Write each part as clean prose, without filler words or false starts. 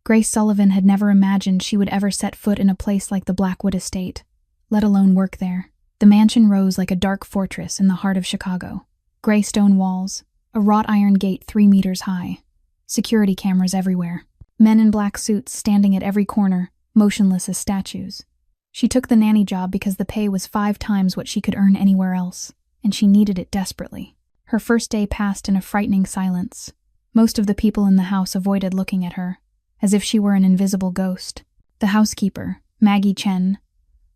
Grace Sullivan had never imagined she would ever set foot in a place like the Blackwood estate, let alone work there. The mansion rose like a dark fortress in the heart of Chicago. Gray stone walls, a wrought iron gate 3 meters high, security cameras everywhere, men in black suits standing at every corner, motionless as statues. She took the nanny job because the pay was 5 times what she could earn anywhere else, and she needed it desperately. Her first day passed in a frightening silence. Most of the people in the house avoided looking at her, as if she were an invisible ghost. The housekeeper, Maggie Chen,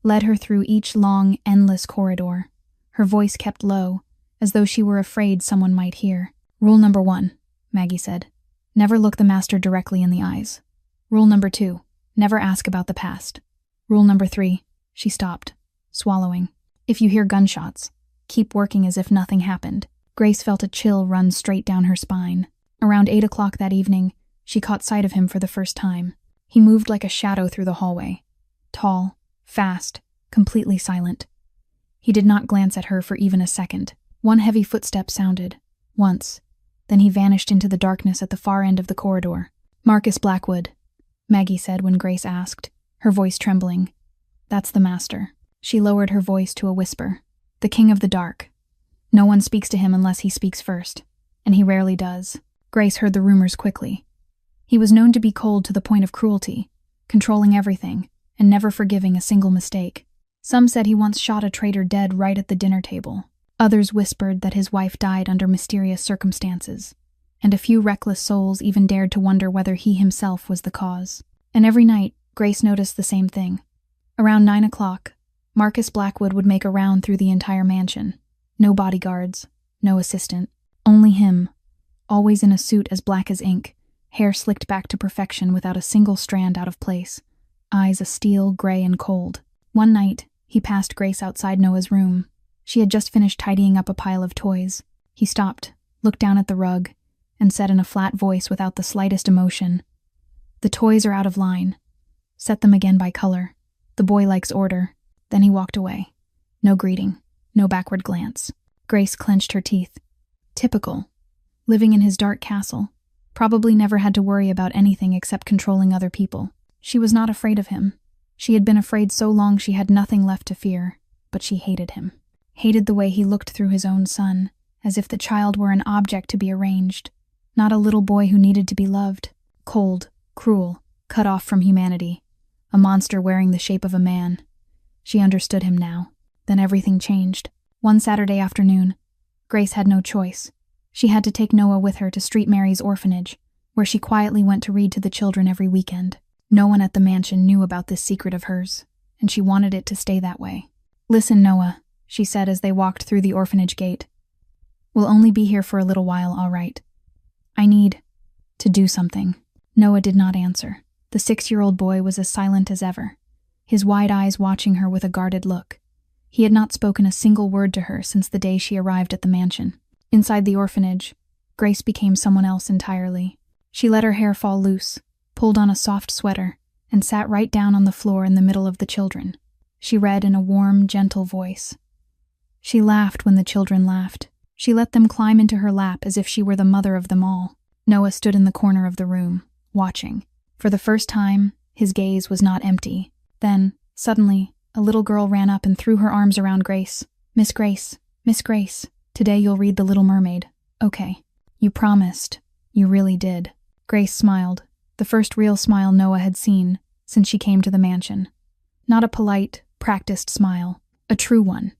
led her through each long, endless corridor. Her voice kept low, as though she were afraid someone might hear. Rule number 1, Maggie said. Never look the master directly in the eyes. Rule number 2, never ask about the past. Rule number 3, she stopped, swallowing. If you hear gunshots, keep working as if nothing happened. Grace felt a chill run straight down her spine. Around 8 o'clock that evening, she caught sight of him for the first time. He moved like a shadow through the hallway. Tall, fast, completely silent. He did not glance at her for even a second. One heavy footstep sounded, once. Then he vanished into the darkness at the far end of the corridor. Marcus Blackwood, Maggie said when Grace asked, her voice trembling. That's the master. She lowered her voice to a whisper. The king of the dark. No one speaks to him unless he speaks first, and he rarely does. Grace heard the rumors quickly. He was known to be cold to the point of cruelty, controlling everything, and never forgiving a single mistake. Some said he once shot a traitor dead right at the dinner table. Others whispered that his wife died under mysterious circumstances, and a few reckless souls even dared to wonder whether he himself was the cause. And every night, Grace noticed the same thing. Around 9 o'clock, Marcus Blackwood would make a round through the entire mansion. No bodyguards, no assistant, only him, always in a suit as black as ink, hair slicked back to perfection without a single strand out of place, eyes a steel, gray, and cold. One night, he passed Grace outside Noah's room. She had just finished tidying up a pile of toys. He stopped, looked down at the rug, and said in a flat voice without the slightest emotion, "The toys are out of line. Set them again by color. The boy likes order." Then he walked away. No greeting, no backward glance. Grace clenched her teeth. Typical. Living in his dark castle. Probably never had to worry about anything except controlling other people. She was not afraid of him. She had been afraid so long she had nothing left to fear, but she hated him. Hated the way he looked through his own son, as if the child were an object to be arranged, not a little boy who needed to be loved. Cold, cruel, cut off from humanity. A monster wearing the shape of a man. She understood him now. Then everything changed. One Saturday afternoon, Grace had no choice. She had to take Noah with her to Street Mary's orphanage, where she quietly went to read to the children every weekend. No one at the mansion knew about this secret of hers, and she wanted it to stay that way. "Listen, Noah," she said as they walked through the orphanage gate. "We'll only be here for a little while, all right? I need to do something." Noah did not answer. The 6-year-old boy was as silent as ever, his wide eyes watching her with a guarded look. He had not spoken a single word to her since the day she arrived at the mansion. Inside the orphanage, Grace became someone else entirely. She let her hair fall loose, pulled on a soft sweater, and sat right down on the floor in the middle of the children. She read in a warm, gentle voice. She laughed when the children laughed. She let them climb into her lap as if she were the mother of them all. Noah stood in the corner of the room, watching. For the first time, his gaze was not empty. Then, suddenly, a little girl ran up and threw her arms around Grace. Miss Grace, today you'll read The Little Mermaid. Okay. You promised. You really did." Grace smiled, the first real smile Noah had seen since she came to the mansion. Not a polite, practiced smile, a true one,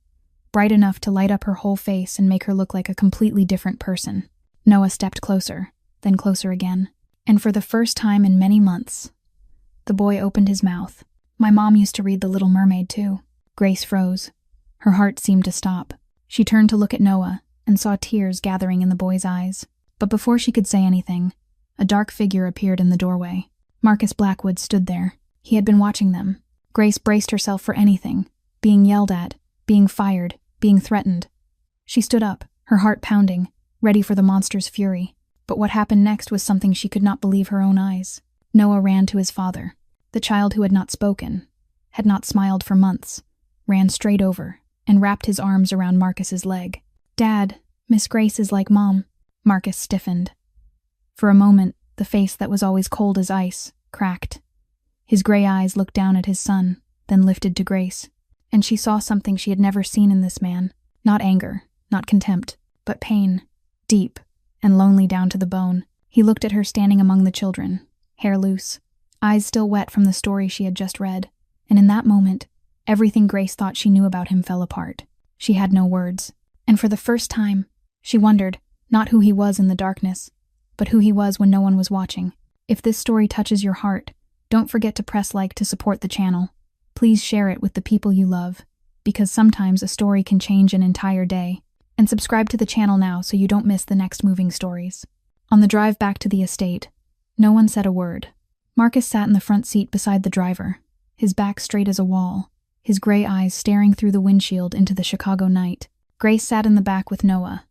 bright enough to light up her whole face and make her look like a completely different person. Noah stepped closer, then closer again, and for the first time in many months, the boy opened his mouth. "My mom used to read The Little Mermaid, too." Grace froze. Her heart seemed to stop. She turned to look at Noah and saw tears gathering in the boy's eyes. But before she could say anything, a dark figure appeared in the doorway. Marcus Blackwood stood there. He had been watching them. Grace braced herself for anything, being yelled at, being fired, being threatened. She stood up, her heart pounding, ready for the monster's fury. But what happened next was something she could not believe her own eyes. Noah ran to his father. The child who had not spoken, had not smiled for months, ran straight over and wrapped his arms around Marcus's leg. "Dad, Miss Grace is like Mom." Marcus stiffened. For a moment, the face that was always cold as ice cracked. His gray eyes looked down at his son, then lifted to Grace. And she saw something she had never seen in this man. Not anger, not contempt, but pain, deep and lonely down to the bone. He looked at her standing among the children, hair loose, eyes still wet from the story she had just read. And in that moment, everything Grace thought she knew about him fell apart. She had no words. And for the first time, she wondered, not who he was in the darkness, but who he was when no one was watching. If this story touches your heart, don't forget to press like to support the channel. Please share it with the people you love, because sometimes a story can change an entire day. And subscribe to the channel now so you don't miss the next moving stories. On the drive back to the estate, no one said a word. Marcus sat in the front seat beside the driver, his back straight as a wall, his gray eyes staring through the windshield into the Chicago night. Grace sat in the back with Noah,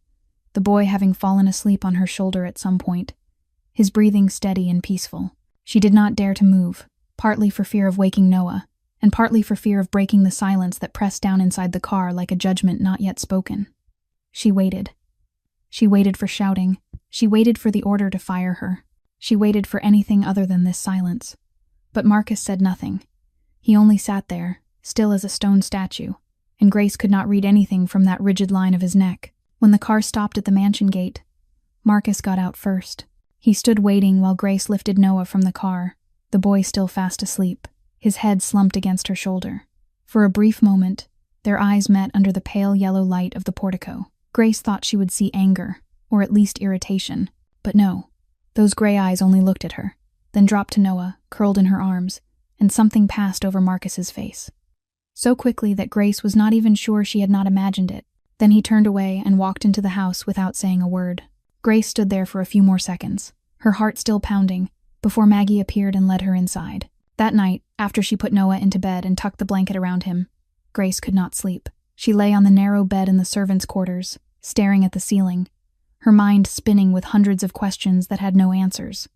the boy having fallen asleep on her shoulder at some point, his breathing steady and peaceful. She did not dare to move, partly for fear of waking Noah, and partly for fear of breaking the silence that pressed down inside the car like a judgment not yet spoken. She waited. She waited for shouting. She waited for the order to fire her. She waited for anything other than this silence. But Marcus said nothing. He only sat there, still as a stone statue, and Grace could not read anything from that rigid line of his neck. When the car stopped at the mansion gate, Marcus got out first. He stood waiting while Grace lifted Noah from the car, the boy still fast asleep, his head slumped against her shoulder. For a brief moment, their eyes met under the pale yellow light of the portico. Grace thought she would see anger, or at least irritation, but no. Those gray eyes only looked at her, then dropped to Noah, curled in her arms, and something passed over Marcus's face. So quickly that Grace was not even sure she had not imagined it. Then he turned away and walked into the house without saying a word. Grace stood there for a few more seconds, her heart still pounding, before Maggie appeared and led her inside. That night, after she put Noah into bed and tucked the blanket around him, Grace could not sleep. She lay on the narrow bed in the servants' quarters, staring at the ceiling, her mind spinning with hundreds of questions that had no answers.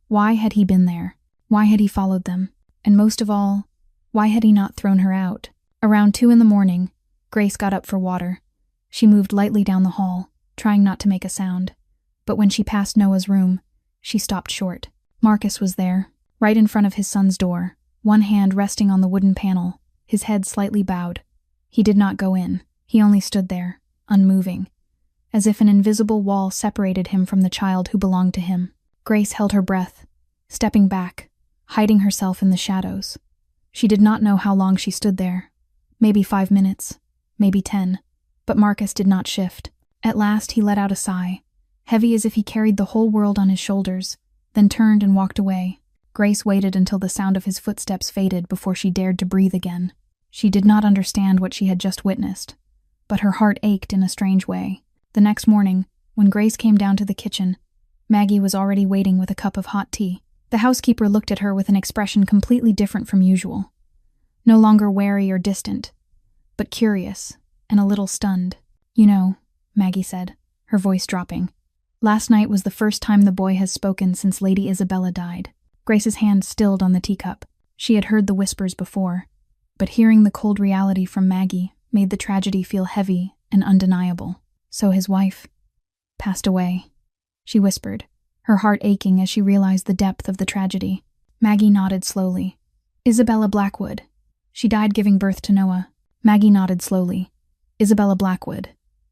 Why had he been there? Why had he followed them? And most of all, why had he not thrown her out? Around 2 a.m, Grace got up for water. She moved lightly down the hall, trying not to make a sound. But when she passed Noah's room, she stopped short. Marcus was there, right in front of his son's door, one hand resting on the wooden panel, his head slightly bowed. He did not go in. He only stood there, unmoving, as if an invisible wall separated him from the child who belonged to him. Grace held her breath, stepping back, hiding herself in the shadows. She did not know how long she stood there. Maybe 5 minutes, maybe 10, but Marcus did not shift. At last he let out a sigh, heavy as if he carried the whole world on his shoulders, then turned and walked away. Grace waited until the sound of his footsteps faded before she dared to breathe again. She did not understand what she had just witnessed, but her heart ached in a strange way. The next morning, when Grace came down to the kitchen, Maggie was already waiting with a cup of hot tea. The housekeeper looked at her with an expression completely different from usual. No longer wary or distant, but curious and a little stunned. "You know," Maggie said, her voice dropping, "last night was the first time the boy has spoken since Lady Isabella died." Grace's hand stilled on the teacup. She had heard the whispers before, but hearing the cold reality from Maggie made the tragedy feel heavy and undeniable. "So his wife passed away," she whispered, her heart aching as she realized the depth of the tragedy. Maggie nodded slowly. "Isabella Blackwood. She died giving birth to Noah." Maggie nodded slowly. "Isabella Blackwood.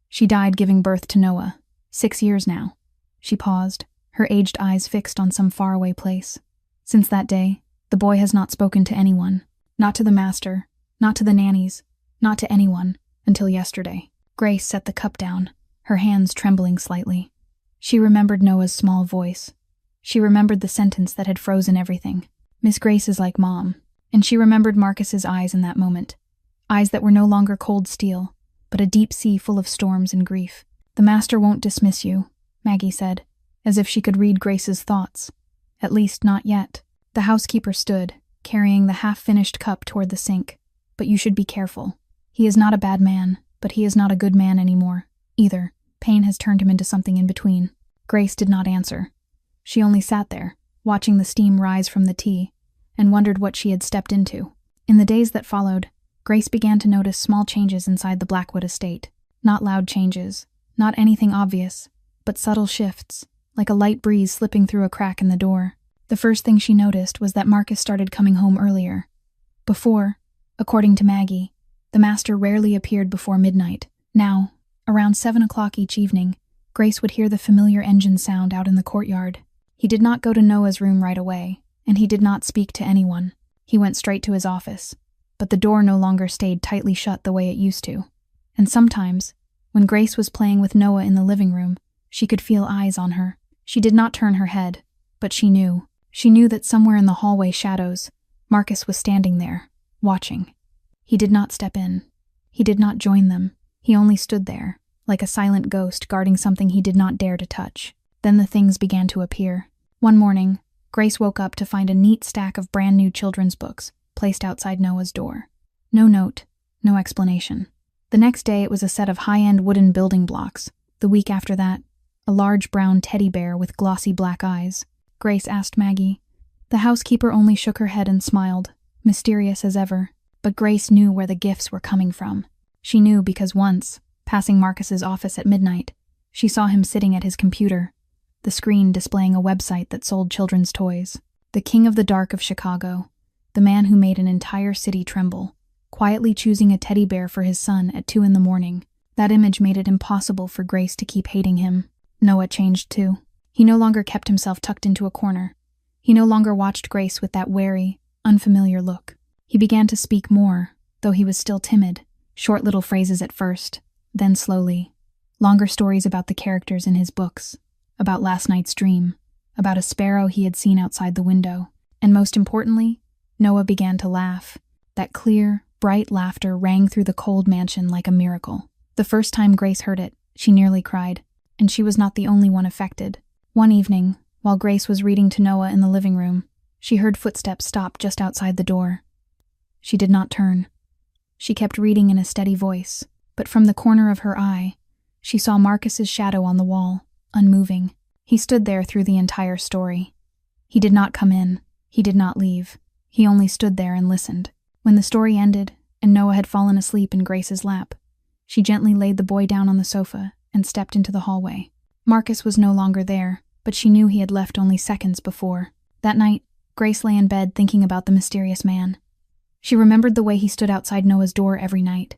She died giving birth to Noah. 6 years now." She paused, her aged eyes fixed on some faraway place. "Since that day, the boy has not spoken to anyone. Not to the master, not to the nannies, not to anyone, until yesterday." Grace set the cup down, her hands trembling slightly. She remembered Noah's small voice. She remembered the sentence that had frozen everything. "Miss Grace is like Mom." And she remembered Marcus's eyes in that moment. Eyes that were no longer cold steel, but a deep sea full of storms and grief. "The master won't dismiss you," Maggie said, as if she could read Grace's thoughts. "At least not yet." The housekeeper stood, carrying the half-finished cup toward the sink. "But you should be careful. He is not a bad man, but he is not a good man anymore, either. Pain has turned him into something in between." Grace did not answer. She only sat there, watching the steam rise from the tea, and wondered what she had stepped into. In the days that followed, Grace began to notice small changes inside the Blackwood estate. Not loud changes, not anything obvious, but subtle shifts, like a light breeze slipping through a crack in the door. The first thing she noticed was that Marcus started coming home earlier. Before, according to Maggie, the master rarely appeared before midnight. Now, around 7 o'clock each evening, Grace would hear the familiar engine sound out in the courtyard. He did not go to Noah's room right away, and he did not speak to anyone. He went straight to his office, but the door no longer stayed tightly shut the way it used to. And sometimes, when Grace was playing with Noah in the living room, she could feel eyes on her. She did not turn her head, but she knew. She knew that somewhere in the hallway shadows, Marcus was standing there, watching. He did not step in. He did not join them. He only stood there, like a silent ghost guarding something he did not dare to touch. Then the things began to appear. One morning, Grace woke up to find a neat stack of brand new children's books placed outside Noah's door. No note, no explanation. The next day it was a set of high-end wooden building blocks. The week after that, a large brown teddy bear with glossy black eyes. Grace asked Maggie. The housekeeper only shook her head and smiled, mysterious as ever. But Grace knew where the gifts were coming from. She knew because once, passing Marcus's office at midnight, she saw him sitting at his computer, the screen displaying a website that sold children's toys. The king of the dark of Chicago, the man who made an entire city tremble, quietly choosing a teddy bear for his son at 2 a.m. That image made it impossible for Grace to keep hating him. Noah changed too. He no longer kept himself tucked into a corner. He no longer watched Grace with that wary, unfamiliar look. He began to speak more, though he was still timid. Short little phrases at first, then slowly. Longer stories about the characters in his books, about last night's dream, about a sparrow he had seen outside the window. And most importantly, Noah began to laugh. That clear, bright laughter rang through the cold mansion like a miracle. The first time Grace heard it, she nearly cried, and she was not the only one affected. One evening, while Grace was reading to Noah in the living room, she heard footsteps stop just outside the door. She did not turn. She kept reading in a steady voice, but from the corner of her eye, she saw Marcus's shadow on the wall, unmoving. He stood there through the entire story. He did not come in. He did not leave. He only stood there and listened. When the story ended, and Noah had fallen asleep in Grace's lap, she gently laid the boy down on the sofa and stepped into the hallway. Marcus was no longer there, but she knew he had left only seconds before. That night, Grace lay in bed thinking about the mysterious man. She remembered the way he stood outside Noah's door every night.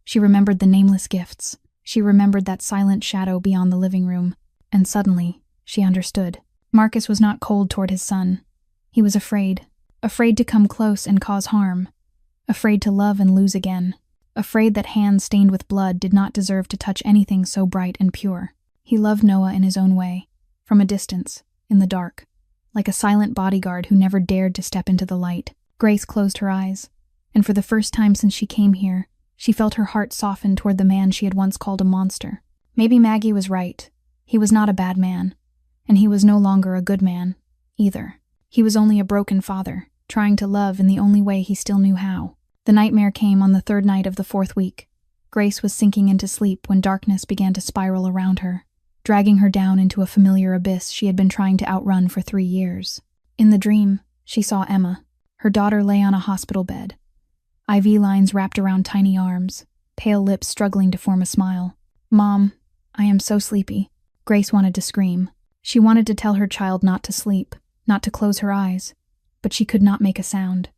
She remembered the nameless gifts. She remembered that silent shadow beyond the living room. And suddenly, she understood. Marcus was not cold toward his son. He was afraid. Afraid to come close and cause harm. Afraid to love and lose again. Afraid that hands stained with blood did not deserve to touch anything so bright and pure. He loved Noah in his own way, from a distance, in the dark, like a silent bodyguard who never dared to step into the light. Grace closed her eyes, and for the first time since she came here, she felt her heart soften toward the man she had once called a monster. Maybe Maggie was right. He was not a bad man, and he was no longer a good man, either. He was only a broken father, trying to love in the only way he still knew how. The nightmare came on the 3rd night of the 4th week. Grace was sinking into sleep when darkness began to spiral around her, dragging her down into a familiar abyss she had been trying to outrun for 3 years. In the dream, she saw Emma. Her daughter lay on a hospital bed. IV lines wrapped around tiny arms, pale lips struggling to form a smile. "Mom, I am so sleepy." Grace wanted to scream. She wanted to tell her child not to sleep, not to close her eyes, but she could not make a sound.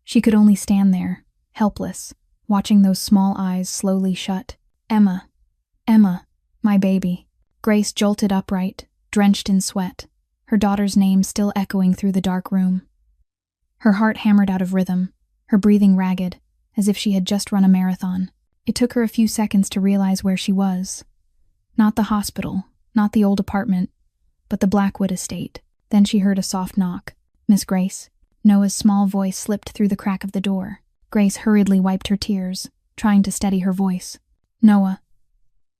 She could only stand there, helpless, watching those small eyes slowly shut. "Emma, Emma, my baby." Grace jolted upright, drenched in sweat, her daughter's name still echoing through the dark room. Her heart hammered out of rhythm, her breathing ragged, as if she had just run a marathon. It took her a few seconds to realize where she was. Not the hospital, not the old apartment, but the Blackwood estate. Then she heard a soft knock. "Miss Grace?" Noah's small voice slipped through the crack of the door. Grace hurriedly wiped her tears, trying to steady her voice. "Noah,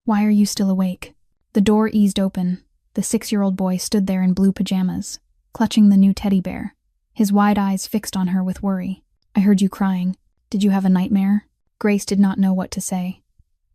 why are you still awake?" The door eased open. The 6-year-old boy stood there in blue pajamas, clutching the new teddy bear, his wide eyes fixed on her with worry. "I heard you crying. Did you have a nightmare?" Grace did not know what to say.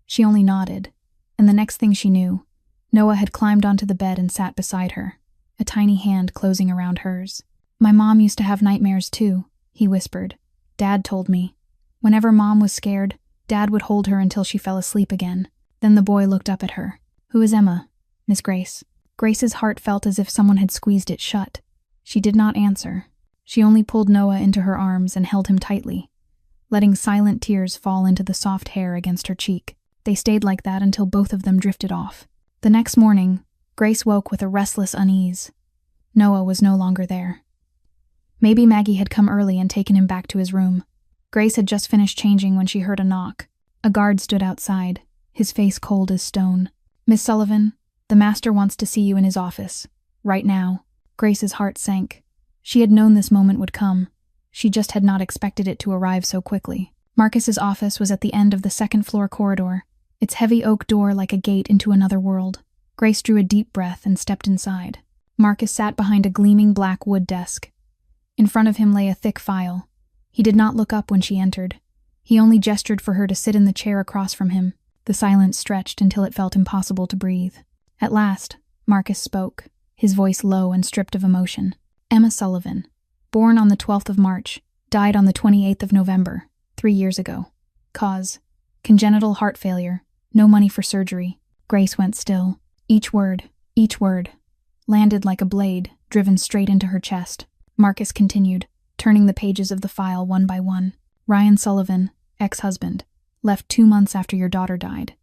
She only nodded, and the next thing she knew, Noah had climbed onto the bed and sat beside her, a tiny hand closing around hers. "My mom used to have nightmares too," he whispered. "Dad told me. Whenever Mom was scared, Dad would hold her until she fell asleep again." Then the boy looked up at her. "Who is Emma?" "Miss Grace." Grace's heart felt as if someone had squeezed it shut. She did not answer. She only pulled Noah into her arms and held him tightly, letting silent tears fall into the soft hair against her cheek. They stayed like that until both of them drifted off. The next morning, Grace woke with a restless unease. Noah was no longer there. Maybe Maggie had come early and taken him back to his room. Grace had just finished changing when she heard a knock. A guard stood outside, his face cold as stone. "Miss Sullivan, the master wants to see you in his office. Right now." Grace's heart sank. She had known this moment would come. She just had not expected it to arrive so quickly. Marcus's office was at the end of the second-floor corridor, its heavy oak door like a gate into another world. Grace drew a deep breath and stepped inside. Marcus sat behind a gleaming black wood desk. In front of him lay a thick file. He did not look up when she entered. He only gestured for her to sit in the chair across from him. The silence stretched until it felt impossible to breathe. At last, Marcus spoke, his voice low and stripped of emotion. "Emma Sullivan, born on the 12th of March, died on the 28th of November, 3 years ago. Cause: congenital heart failure, no money for surgery." Grace went still. Each word, landed like a blade, driven straight into her chest. Marcus continued, turning the pages of the file one by one. "Ryan Sullivan, ex-husband, left 2 months after your daughter died.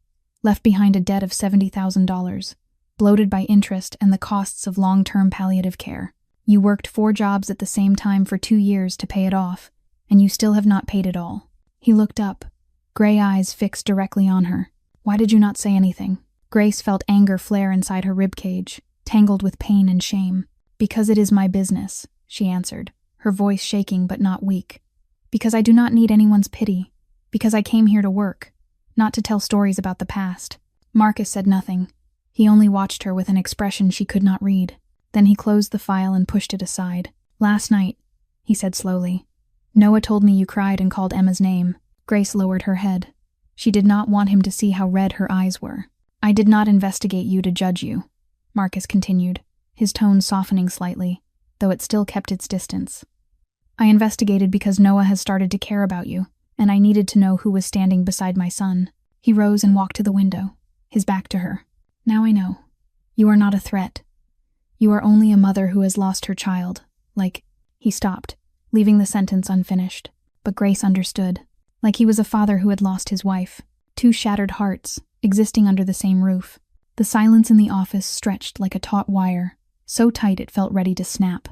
Left behind a debt of $70,000, bloated by interest and the costs of long-term palliative care. You worked 4 jobs at the same time for 2 years to pay it off, and you still have not paid it all." He looked up, gray eyes fixed directly on her. "Why did you not say anything?" Grace felt anger flare inside her ribcage, tangled with pain and shame. "Because it is my business," she answered, her voice shaking but not weak. "Because I do not need anyone's pity. Because I came here to work, not to tell stories about the past." Marcus said nothing. He only watched her with an expression she could not read. Then he closed the file and pushed it aside. "Last night," he said slowly, "Noah told me you cried and called Emma's name." Grace lowered her head. She did not want him to see how red her eyes were. "I did not investigate you to judge you," Marcus continued, his tone softening slightly, though it still kept its distance. "I investigated because Noah has started to care about you, and I needed to know who was standing beside my son." He rose and walked to the window, his back to her. "Now I know. You are not a threat. You are only a mother who has lost her child, like—" He stopped, leaving the sentence unfinished. But Grace understood. Like he was a father who had lost his wife. 2 shattered hearts, existing under the same roof. The silence in the office stretched like a taut wire, so tight it felt ready to snap.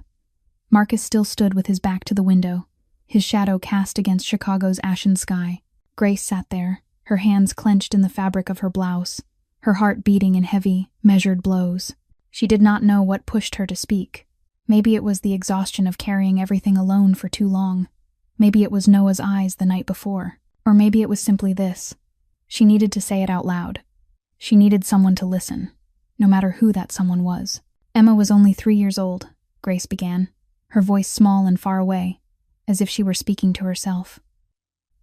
Marcus still stood with his back to the window, his shadow cast against Chicago's ashen sky. Grace sat there, her hands clenched in the fabric of her blouse, her heart beating in heavy, measured blows. She did not know what pushed her to speak. Maybe it was the exhaustion of carrying everything alone for too long. Maybe it was Noah's eyes the night before. Or maybe it was simply this. She needed to say it out loud. She needed someone to listen, no matter who that someone was. "Emma was only 3 years old," Grace began, her voice small and far away, as if she were speaking to herself.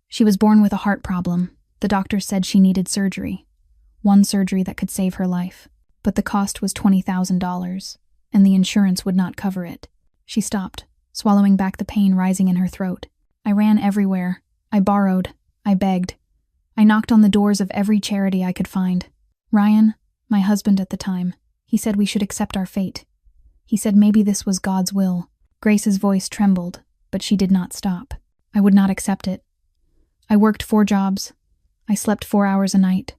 "She was born with a heart problem. The doctor said she needed surgery. One surgery that could save her life. But the cost was $20,000, and the insurance would not cover it." She stopped, swallowing back the pain rising in her throat. "I ran everywhere. I borrowed. I begged. I knocked on the doors of every charity I could find. Ryan, my husband at the time, he said we should accept our fate. He said maybe this was God's will." Grace's voice trembled, but she did not stop. "I would not accept it. I worked 4 jobs. I slept 4 hours a night.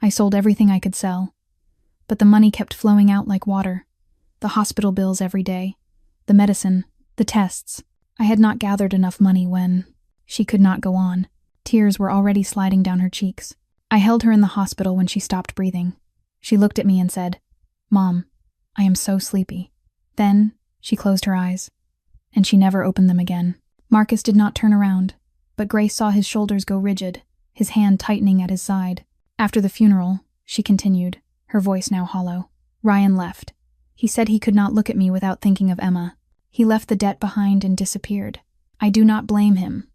I sold everything I could sell. But the money kept flowing out like water. The hospital bills every day. The medicine. The tests. I had not gathered enough money when—" She could not go on. Tears were already sliding down her cheeks. I held her in the hospital when she stopped breathing. She looked at me and said, "Mom, I am so sleepy." Then she closed her eyes, and she never opened them again. Marcus did not turn around, but Grace saw his shoulders go rigid, his hand tightening at his side. "After the funeral," she continued, her voice now hollow, "Ryan left. He said he could not look at me without thinking of Emma. He left the debt behind and disappeared. I do not blame him.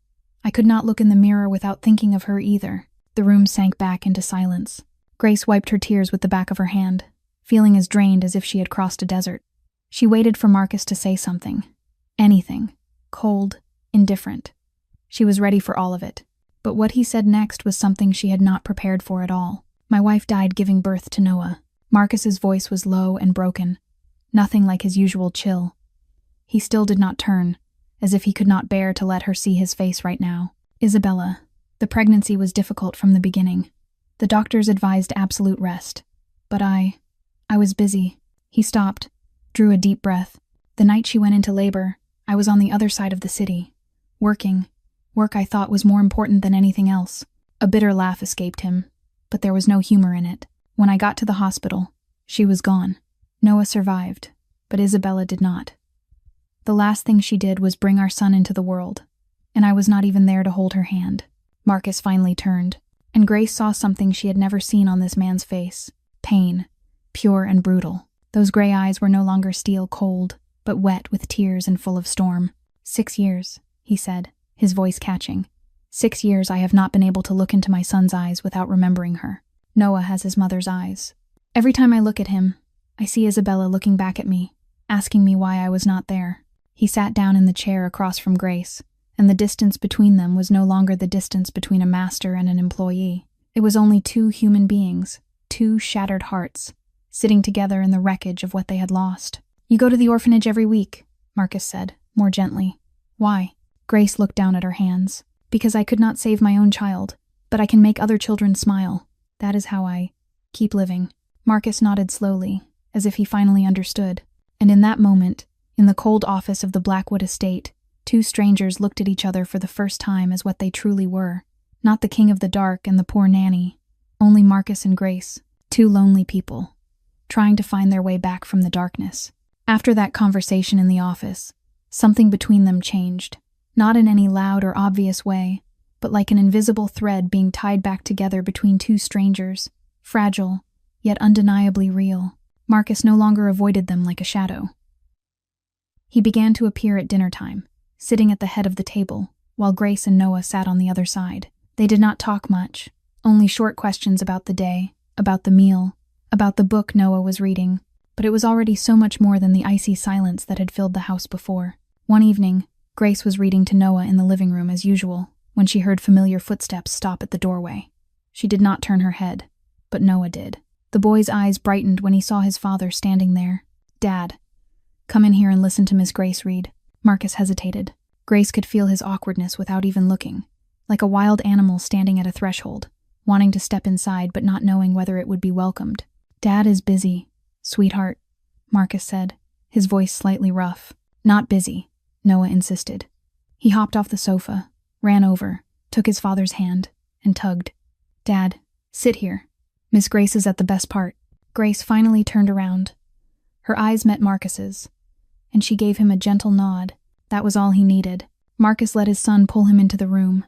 I could not look in the mirror without thinking of her either." The room sank back into silence. Grace wiped her tears with the back of her hand, feeling as drained as if she had crossed a desert. She waited for Marcus to say something. Anything. Cold, indifferent. She was ready for all of it. But what he said next was something she had not prepared for at all. "My wife died giving birth to Noah." Marcus's voice was low and broken, nothing like his usual chill. He still did not turn, as if he could not bear to let her see his face right now. Isabella. The pregnancy was difficult from the beginning. The doctors advised absolute rest. But I was busy. He stopped, drew a deep breath. The night she went into labor, I was on the other side of the city, working. Work I thought was more important than anything else. A bitter laugh escaped him, but there was no humor in it. When I got to the hospital, she was gone. Noah survived, but Isabella did not. The last thing she did was bring our son into the world, and I was not even there to hold her hand. Marcus finally turned, and Grace saw something she had never seen on this man's face. Pain, pure and brutal. Those gray eyes were no longer steel cold, but wet with tears and full of storm. 6 years, he said, his voice catching. 6 years I have not been able to look into my son's eyes without remembering her. Noah has his mother's eyes. Every time I look at him, I see Isabella looking back at me, asking me why I was not there. He sat down in the chair across from Grace, and the distance between them was no longer the distance between a master and an employee. It was only two human beings, two shattered hearts, sitting together in the wreckage of what they had lost. You go to the orphanage every week, Marcus said, more gently. Why? Grace looked down at her hands. Because I could not save my own child, but I can make other children smile. That is how I keep living. Marcus nodded slowly, as if he finally understood. And in that moment, in the cold office of the Blackwood estate, two strangers looked at each other for the first time as what they truly were. Not the king of the dark and the poor nanny, only Marcus and Grace, two lonely people, trying to find their way back from the darkness. After that conversation in the office, something between them changed. Not in any loud or obvious way, but like an invisible thread being tied back together between two strangers, fragile, yet undeniably real. Marcus no longer avoided them like a shadow. He began to appear at dinner time, sitting at the head of the table, while Grace and Noah sat on the other side. They did not talk much, only short questions about the day, about the meal, about the book Noah was reading, but it was already so much more than the icy silence that had filled the house before. One evening, Grace was reading to Noah in the living room as usual, when she heard familiar footsteps stop at the doorway. She did not turn her head, but Noah did. The boy's eyes brightened when he saw his father standing there. Dad, come in here and listen to Miss Grace read. Marcus hesitated. Grace could feel his awkwardness without even looking, like a wild animal standing at a threshold, wanting to step inside but not knowing whether it would be welcomed. Dad is busy, sweetheart, Marcus said, his voice slightly rough. Not busy, Noah insisted. He hopped off the sofa, ran over, took his father's hand, and tugged. Dad, sit here. Miss Grace is at the best part. Grace finally turned around. Her eyes met Marcus's, and she gave him a gentle nod. That was all he needed. Marcus let his son pull him into the room.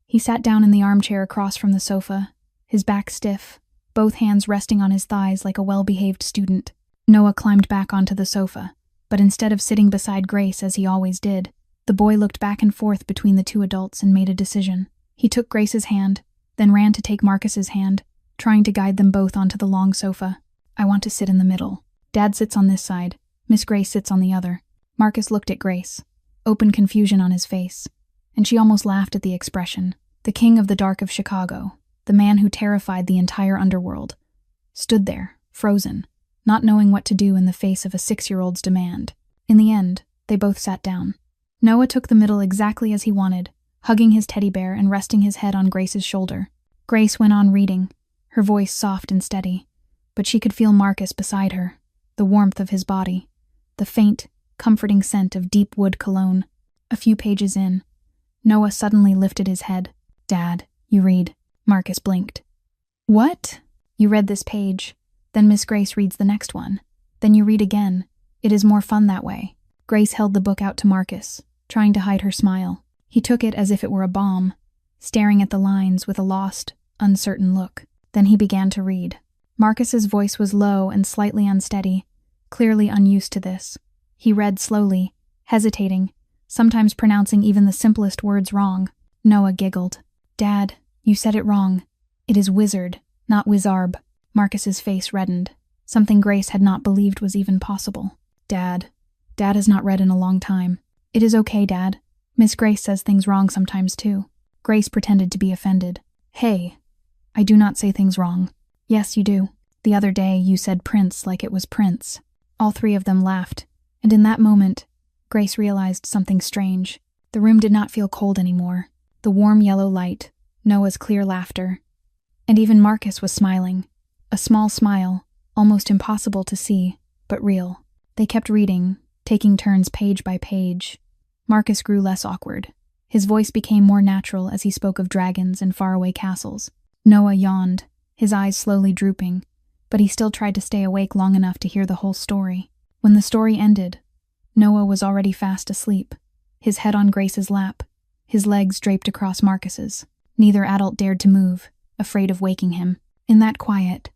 He sat down in the armchair across from the sofa, his back stiff, both hands resting on his thighs like a well-behaved student. Noah climbed back onto the sofa, but instead of sitting beside Grace as he always did, the boy looked back and forth between the two adults and made a decision. He took Grace's hand, then ran to take Marcus's hand, trying to guide them both onto the long sofa. I want to sit in the middle. Dad sits on this side. Miss Grace sits on the other. Marcus looked at Grace, open confusion on his face, and she almost laughed at the expression. The king of the dark of Chicago, the man who terrified the entire underworld, stood there, frozen, not knowing what to do in the face of a 6-year-old's demand. In the end, they both sat down. Noah took the middle exactly as he wanted, hugging his teddy bear and resting his head on Grace's shoulder. Grace went on reading, her voice soft and steady, but she could feel Marcus beside her, the warmth of his body, the faint, comforting scent of deep wood cologne. A few pages in, Noah suddenly lifted his head. Dad, you read. Marcus blinked. What? You read this page. Then Miss Grace reads the next one. Then you read again. It is more fun that way. Grace held the book out to Marcus, trying to hide her smile. He took it as if it were a bomb, staring at the lines with a lost, uncertain look. Then he began to read. Marcus's voice was low and slightly unsteady, clearly unused to this. He read slowly, hesitating, sometimes pronouncing even the simplest words wrong. Noah giggled. Dad, you said it wrong. It is wizard, not wizarb. Marcus's face reddened, something Grace had not believed was even possible. Dad has not read in a long time. It is okay, Dad. Miss Grace says things wrong sometimes too. Grace pretended to be offended. Hey, I do not say things wrong. Yes, you do. The other day you said prince like it was prince. All three of them laughed, and in that moment, Grace realized something strange. The room did not feel cold anymore. The warm yellow light, Noah's clear laughter, and even Marcus was smiling. A small smile, almost impossible to see, but real. They kept reading, taking turns page by page. Marcus grew less awkward. His voice became more natural as he spoke of dragons and faraway castles. Noah yawned, his eyes slowly drooping, but he still tried to stay awake long enough to hear the whole story. When the story ended, Noah was already fast asleep, his head on Grace's lap, his legs draped across Marcus's. Neither adult dared to move, afraid of waking him. In that quiet,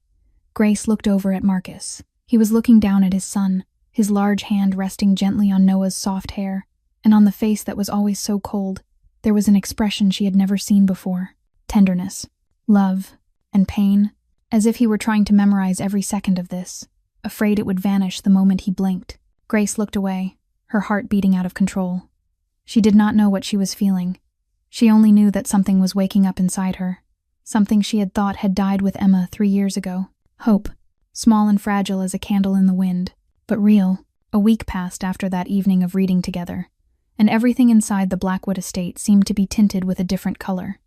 Grace looked over at Marcus. He was looking down at his son, his large hand resting gently on Noah's soft hair, and on the face that was always so cold, there was an expression she had never seen before. Tenderness, love, and pain, as if he were trying to memorize every second of this, afraid it would vanish the moment he blinked. Grace looked away, her heart beating out of control. She did not know what she was feeling. She only knew that something was waking up inside her, something she had thought had died with Emma 3 years ago. Hope, small and fragile as a candle in the wind, but real. A week passed after that evening of reading together, and everything inside the Blackwood estate seemed to be tinted with a different color.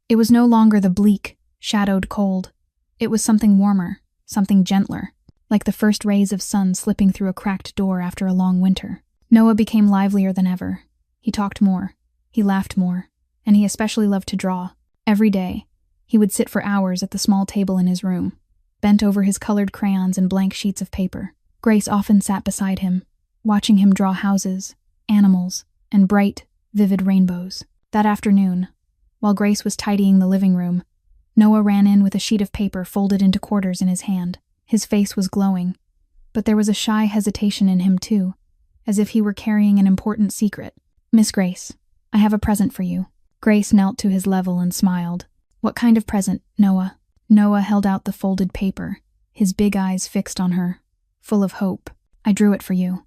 It was no longer the bleak, shadowed cold. It was something warmer, something gentler, like the first rays of sun slipping through a cracked door after a long winter. Noah became livelier than ever. He talked more, he laughed more, and he especially loved to draw. Every day, he would sit for hours at the small table in his room, bent over his colored crayons and blank sheets of paper. Grace often sat beside him, watching him draw houses, animals, and bright, vivid rainbows. That afternoon, while Grace was tidying the living room, Noah ran in with a sheet of paper folded into quarters in his hand. His face was glowing, but there was a shy hesitation in him too, as if he were carrying an important secret. "Miss Grace, I have a present for you." Grace knelt to his level and smiled. "What kind of present, Noah?" Noah held out the folded paper, his big eyes fixed on her, full of hope. "I drew it for you.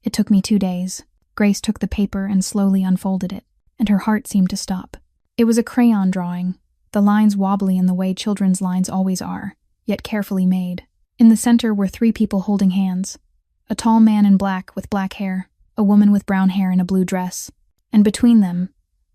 It took me 2 days." Grace took the paper and slowly unfolded it, and her heart seemed to stop. It was a crayon drawing, the lines wobbly in the way children's lines always are, yet carefully made. In the center were 3 people holding hands: a tall man in black with black hair, a woman with brown hair in a blue dress, and between them,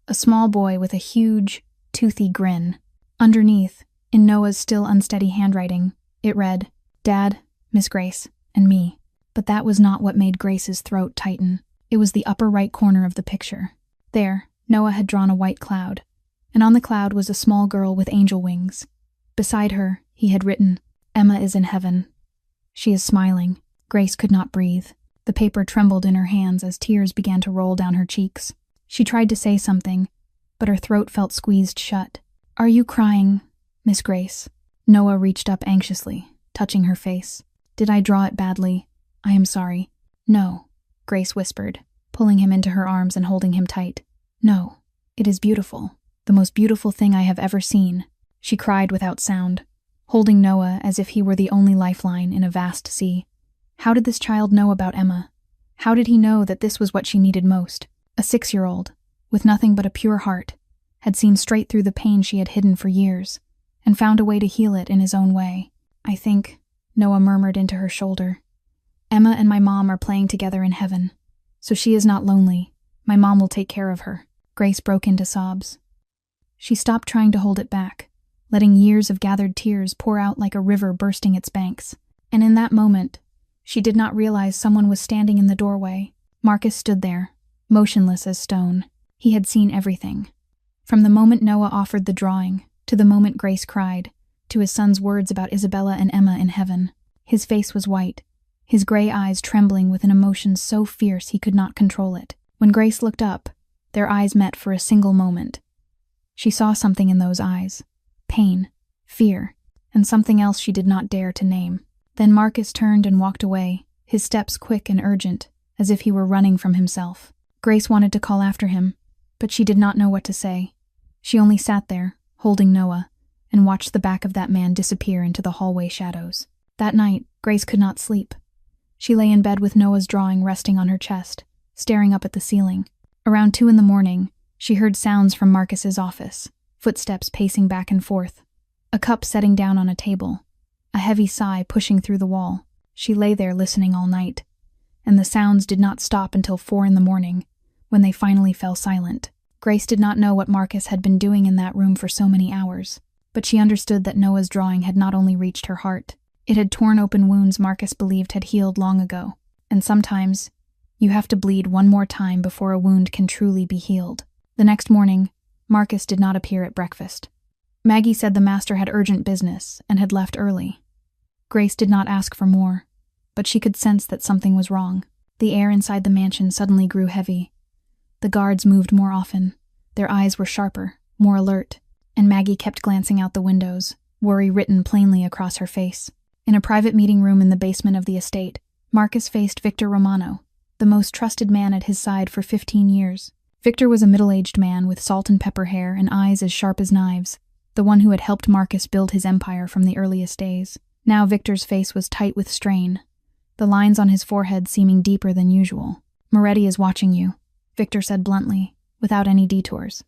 a small boy with a huge, toothy grin. Underneath, in Noah's still unsteady handwriting, it read, "Dad, Miss Grace, and me." But that was not what made Grace's throat tighten. It was the upper right corner of the picture. There, Noah had drawn a white cloud, and on the cloud was a small girl with angel wings. Beside her, he had written, "Emma is in heaven. She is smiling." Grace could not breathe. The paper trembled in her hands as tears began to roll down her cheeks. She tried to say something, but her throat felt squeezed shut. "Are you crying, Miss Grace?" Noah reached up anxiously, touching her face. "Did I draw it badly? I am sorry." "No," Grace whispered, pulling him into her arms and holding him tight. "No, it is beautiful. The most beautiful thing I have ever seen." She cried without sound, holding Noah as if he were the only lifeline in a vast sea. How did this child know about Emma? How did he know that this was what she needed most? A 6-year-old, with nothing but a pure heart, had seen straight through the pain she had hidden for years, and found a way to heal it in his own way. "I think," Noah murmured into her shoulder, "Emma and my mom are playing together in heaven, so she is not lonely. My mom will take care of her." Grace broke into sobs. She stopped trying to hold it back, letting years of gathered tears pour out like a river bursting its banks. And in that moment, she did not realize someone was standing in the doorway. Marcus stood there, motionless as stone. He had seen everything. From the moment Noah offered the drawing, to the moment Grace cried, to his son's words about Isabella and Emma in heaven. His face was white, his gray eyes trembling with an emotion so fierce he could not control it. When Grace looked up, their eyes met for a single moment. She saw something in those eyes: pain, fear, and something else she did not dare to name. Then Marcus turned and walked away, his steps quick and urgent, as if he were running from himself. Grace wanted to call after him, but she did not know what to say. She only sat there, holding Noah, and watched the back of that man disappear into the hallway shadows. That night, Grace could not sleep. She lay in bed with Noah's drawing resting on her chest, staring up at the ceiling. Around 2 a.m, she heard sounds from Marcus's office, footsteps pacing back and forth, a cup setting down on a table, a heavy sigh pushing through the wall. She lay there listening all night, and the sounds did not stop until 4 in the morning, when they finally fell silent. Grace did not know what Marcus had been doing in that room for so many hours, but she understood that Noah's drawing had not only reached her heart, it had torn open wounds Marcus believed had healed long ago, and sometimes you have to bleed one more time before a wound can truly be healed. The next morning, Marcus did not appear at breakfast. Maggie said the master had urgent business and had left early. Grace did not ask for more, but she could sense that something was wrong. The air inside the mansion suddenly grew heavy. The guards moved more often. Their eyes were sharper, more alert, and Maggie kept glancing out the windows, worry written plainly across her face. In a private meeting room in the basement of the estate, Marcus faced Victor Romano, the most trusted man at his side for 15 years. Victor was a middle-aged man with salt and pepper hair and eyes as sharp as knives, the one who had helped Marcus build his empire from the earliest days. Now Victor's face was tight with strain, the lines on his forehead seeming deeper than usual. "Moretti is watching you," Victor said bluntly, without any detours.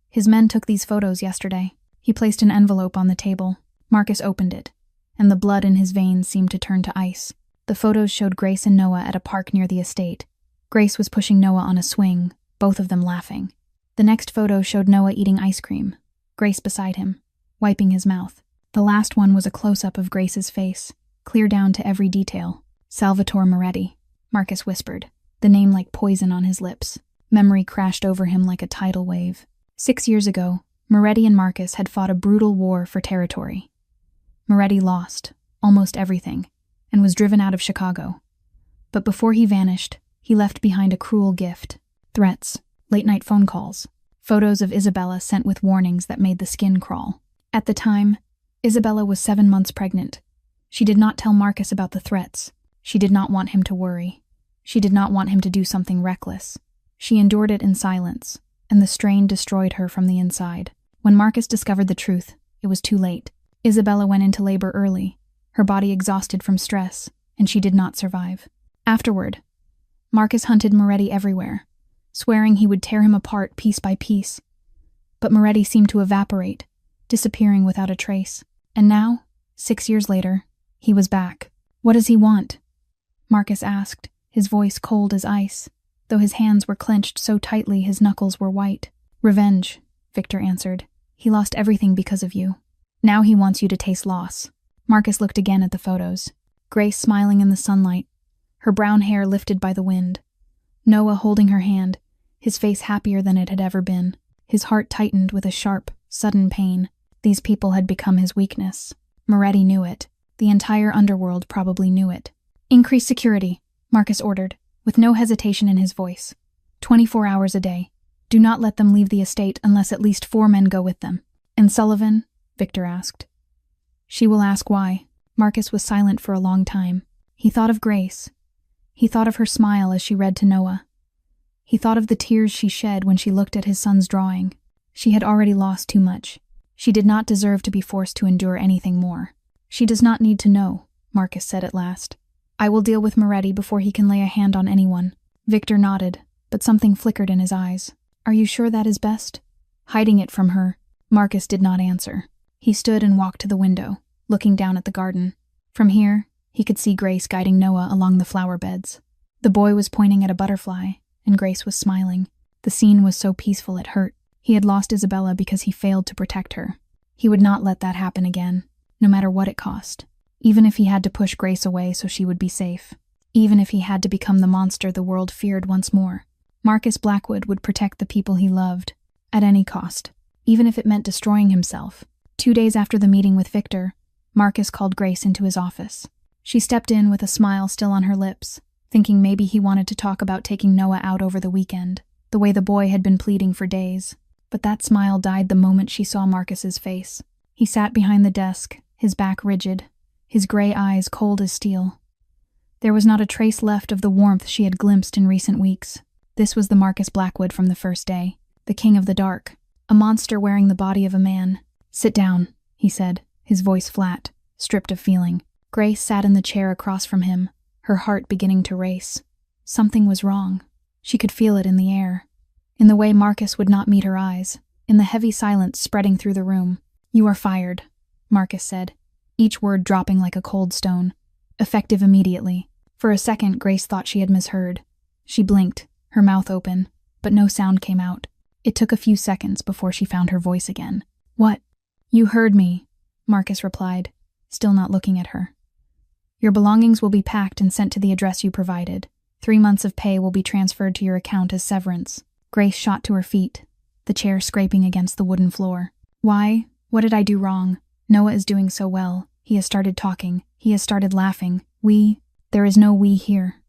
"His men took these photos yesterday." He placed an envelope on the table. Marcus opened it, and the blood in his veins seemed to turn to ice. The photos showed Grace and Noah at a park near the estate. Grace was pushing Noah on a swing, both of them laughing. The next photo showed Noah eating ice cream, Grace beside him, wiping his mouth. The last one was a close-up of Grace's face, clear down to every detail. "Salvatore Moretti," Marcus whispered, the name like poison on his lips. Memory crashed over him like a tidal wave. 6 years ago, Moretti and Marcus had fought a brutal war for territory. Moretti lost almost everything and was driven out of Chicago. But before he vanished, he left behind a cruel gift: threats, late-night phone calls, photos of Isabella sent with warnings that made the skin crawl. At the time, Isabella was 7 months pregnant. She did not tell Marcus about the threats. She did not want him to worry. She did not want him to do something reckless. She endured it in silence, and the strain destroyed her from the inside. When Marcus discovered the truth, it was too late. Isabella went into labor early, her body exhausted from stress, and she did not survive. Afterward, Marcus hunted Moretti everywhere, swearing he would tear him apart piece by piece. But Moretti seemed to evaporate, disappearing without a trace. And now, 6 years later, he was back. "What does he want?" Marcus asked, his voice cold as ice, though his hands were clenched so tightly his knuckles were white. "Revenge," Victor answered. "He lost everything because of you. Now he wants you to taste loss." Marcus looked again at the photos. Grace smiling in the sunlight, her brown hair lifted by the wind. Noah holding her hand, his face happier than it had ever been. His heart tightened with a sharp, sudden pain. These people had become his weakness. Moretti knew it. The entire underworld probably knew it. "Increase security," Marcus ordered, with no hesitation in his voice. 24 hours a day. Do not let them leave the estate unless at least 4 men go with them. "And Sullivan?" Victor asked. "She will ask why." Marcus was silent for a long time. He thought of Grace. He thought of her smile as she read to Noah. He thought of the tears she shed when she looked at his son's drawing. She had already lost too much. She did not deserve to be forced to endure anything more. "She does not need to know," Marcus said at last. "I will deal with Moretti before he can lay a hand on anyone." Victor nodded, but something flickered in his eyes. "Are you sure that is best?" Hiding it from her, Marcus did not answer. He stood and walked to the window, looking down at the garden. From here, he could see Grace guiding Noah along the flower beds. The boy was pointing at a butterfly, and Grace was smiling. The scene was so peaceful it hurt. He had lost Isabella because he failed to protect her. He would not let that happen again, no matter what it cost. Even if he had to push Grace away so she would be safe. Even if he had to become the monster the world feared once more. Marcus Blackwood would protect the people he loved, at any cost, even if it meant destroying himself. 2 days after the meeting with Victor, Marcus called Grace into his office. She stepped in with a smile still on her lips, thinking maybe he wanted to talk about taking Noah out over the weekend, the way the boy had been pleading for days. But that smile died the moment she saw Marcus's face. He sat behind the desk, his back rigid, his gray eyes cold as steel. There was not a trace left of the warmth she had glimpsed in recent weeks. This was the Marcus Blackwood from the first day, the king of the dark, a monster wearing the body of a man. "Sit down," he said, his voice flat, stripped of feeling. Grace sat in the chair across from him, her heart beginning to race. Something was wrong. She could feel it in the air, in the way Marcus would not meet her eyes, in the heavy silence spreading through the room. "You are fired," Marcus said, each word dropping like a cold stone. "Effective immediately. For a second, Grace thought she had misheard. She blinked, her mouth open, but no sound came out. It took a few seconds before she found her voice again. "What?" "You heard me," Marcus replied, still not looking at her. "Your belongings will be packed and sent to the address you provided. 3 months of pay will be transferred to your account as severance." Grace shot to her feet, the chair scraping against the wooden floor. "Why? What did I do wrong? Noah is doing so well. He has started talking. He has started laughing. There is no we here."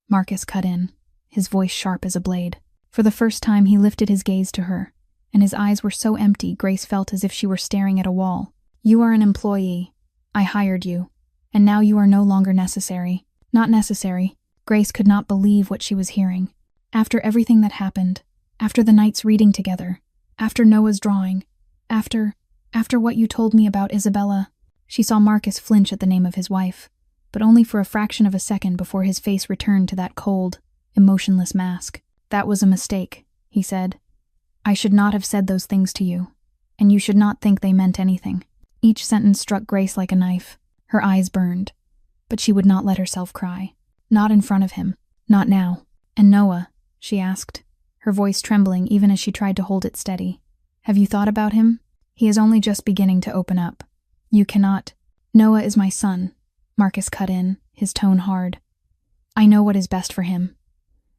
Marcus cut in, his voice sharp as a blade. For the first time, he lifted his gaze to her, and his eyes were so empty Grace felt as if she were staring at a wall. "You are an employee. I hired you, and now you are no longer necessary." Not necessary. Grace could not believe what she was hearing. After everything that happened, after the night's reading together, after Noah's drawing, after what you told me about Isabella. She saw Marcus flinch at the name of his wife, but only for a fraction of a second before his face returned to that cold, emotionless mask. "That was a mistake," he said. "I should not have said those things to you, and you should not think they meant anything." Each sentence struck Grace like a knife. Her eyes burned, but she would not let herself cry. Not in front of him. Not now. "And Noah?" she asked, her voice trembling even as she tried to hold it steady. "Have you thought about him? He is only just beginning to open up. You cannot." "Noah is my son," Marcus cut in, his tone hard. "I know what is best for him.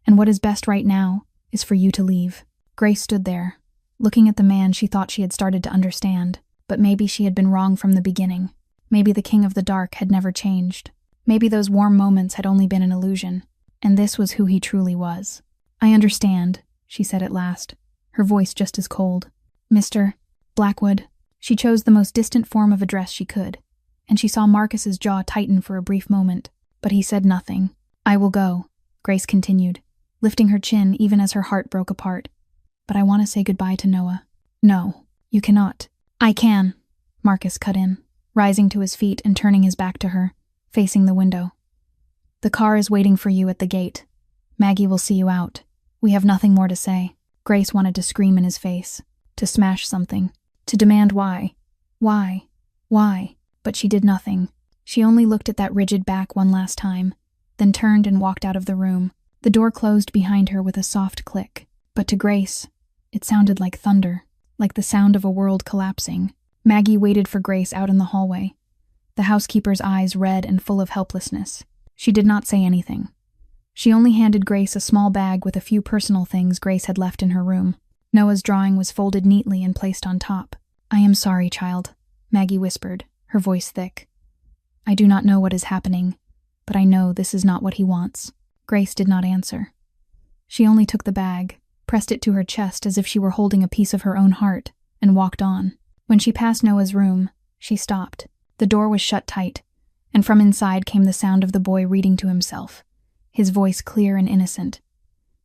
And what is best right now is for you to leave." Grace stood there, looking at the man she thought she had started to understand, but maybe she had been wrong from the beginning. Maybe the King of the Dark had never changed. Maybe those warm moments had only been an illusion, and this was who he truly was. "I understand," she said at last, her voice just as cold. "Mr. Blackwood." She chose the most distant form of address she could, and she saw Marcus's jaw tighten for a brief moment, but he said nothing. "I will go," Grace continued, lifting her chin even as her heart broke apart. "But I want to say goodbye to Noah." "No, you cannot." "I can," Marcus cut in, rising to his feet and turning his back to her, facing the window. "The car is waiting for you at the gate. Maggie will see you out. We have nothing more to say." Grace wanted to scream in his face, to smash something, to demand why, but she did nothing. She only looked at that rigid back one last time, then turned and walked out of the room. The door closed behind her with a soft click, but to Grace, it sounded like thunder, like the sound of a world collapsing. Maggie waited for Grace out in the hallway, the housekeeper's eyes red and full of helplessness. She did not say anything. She only handed Grace a small bag with a few personal things Grace had left in her room. Noah's drawing was folded neatly and placed on top. "I am sorry, child," Maggie whispered, her voice thick. "I do not know what is happening, but I know this is not what he wants." Grace did not answer. She only took the bag, pressed it to her chest as if she were holding a piece of her own heart, and walked on. When she passed Noah's room, she stopped. The door was shut tight, and from inside came the sound of the boy reading to himself, his voice clear and innocent.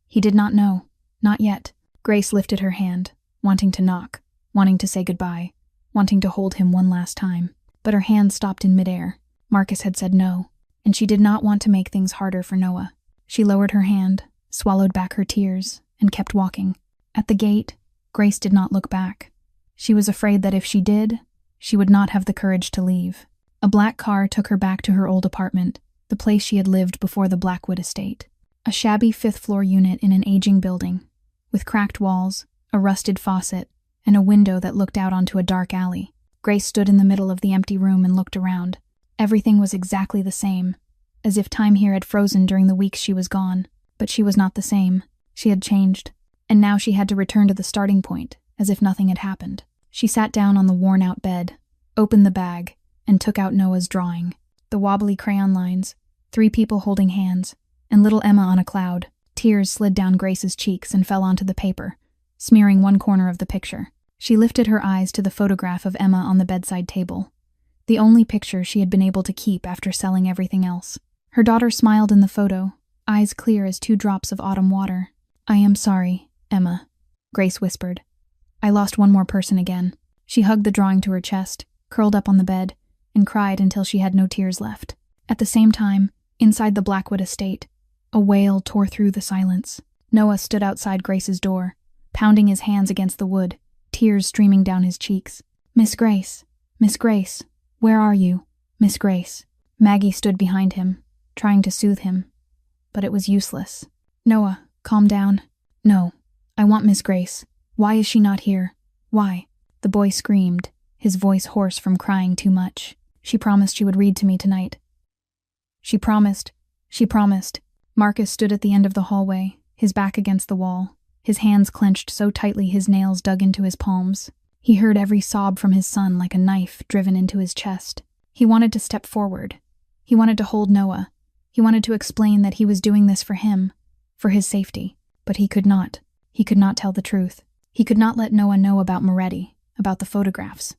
He did not know. Not yet. Grace lifted her hand, wanting to knock, wanting to say goodbye, wanting to hold him one last time. But her hand stopped in midair. Marcus had said no, and she did not want to make things harder for Noah. She lowered her hand, swallowed back her tears, and kept walking. At the gate, Grace did not look back. She was afraid that if she did, she would not have the courage to leave. A black car took her back to her old apartment, the place she had lived before the Blackwood estate. A shabby fifth-floor unit in an aging building, with cracked walls, a rusted faucet, and a window that looked out onto a dark alley. Grace stood in the middle of the empty room and looked around. Everything was exactly the same, as if time here had frozen during the weeks she was gone. But she was not the same. She had changed, and now she had to return to the starting point, as if nothing had happened. She sat down on the worn-out bed, opened the bag, and took out Noah's drawing. The wobbly crayon lines, 3 people holding hands, and little Emma on a cloud. Tears slid down Grace's cheeks and fell onto the paper, smearing one corner of the picture. She lifted her eyes to the photograph of Emma on the bedside table, the only picture she had been able to keep after selling everything else. Her daughter smiled in the photo, eyes clear as 2 drops of autumn water. "I am sorry, Emma," Grace whispered. "I lost one more person again." She hugged the drawing to her chest, curled up on the bed, and cried until she had no tears left. At the same time, inside the Blackwood estate, a wail tore through the silence. Noah stood outside Grace's door, pounding his hands against the wood, tears streaming down his cheeks. Miss Grace, where are you? Miss Grace." Maggie stood behind him, trying to soothe him. But it was useless. "Noah, calm down." "No, I want Miss Grace. Why is she not here? Why?" The boy screamed, his voice hoarse from crying too much. "She promised she would read to me tonight." She promised. Marcus stood at the end of the hallway, his back against the wall, his hands clenched so tightly his nails dug into his palms. He heard every sob from his son like a knife driven into his chest. He wanted to step forward. He wanted to hold Noah. He wanted to explain that he was doing this for him, for his safety. But he could not. He could not tell the truth. He could not let Noah know about Moretti, about the photographs,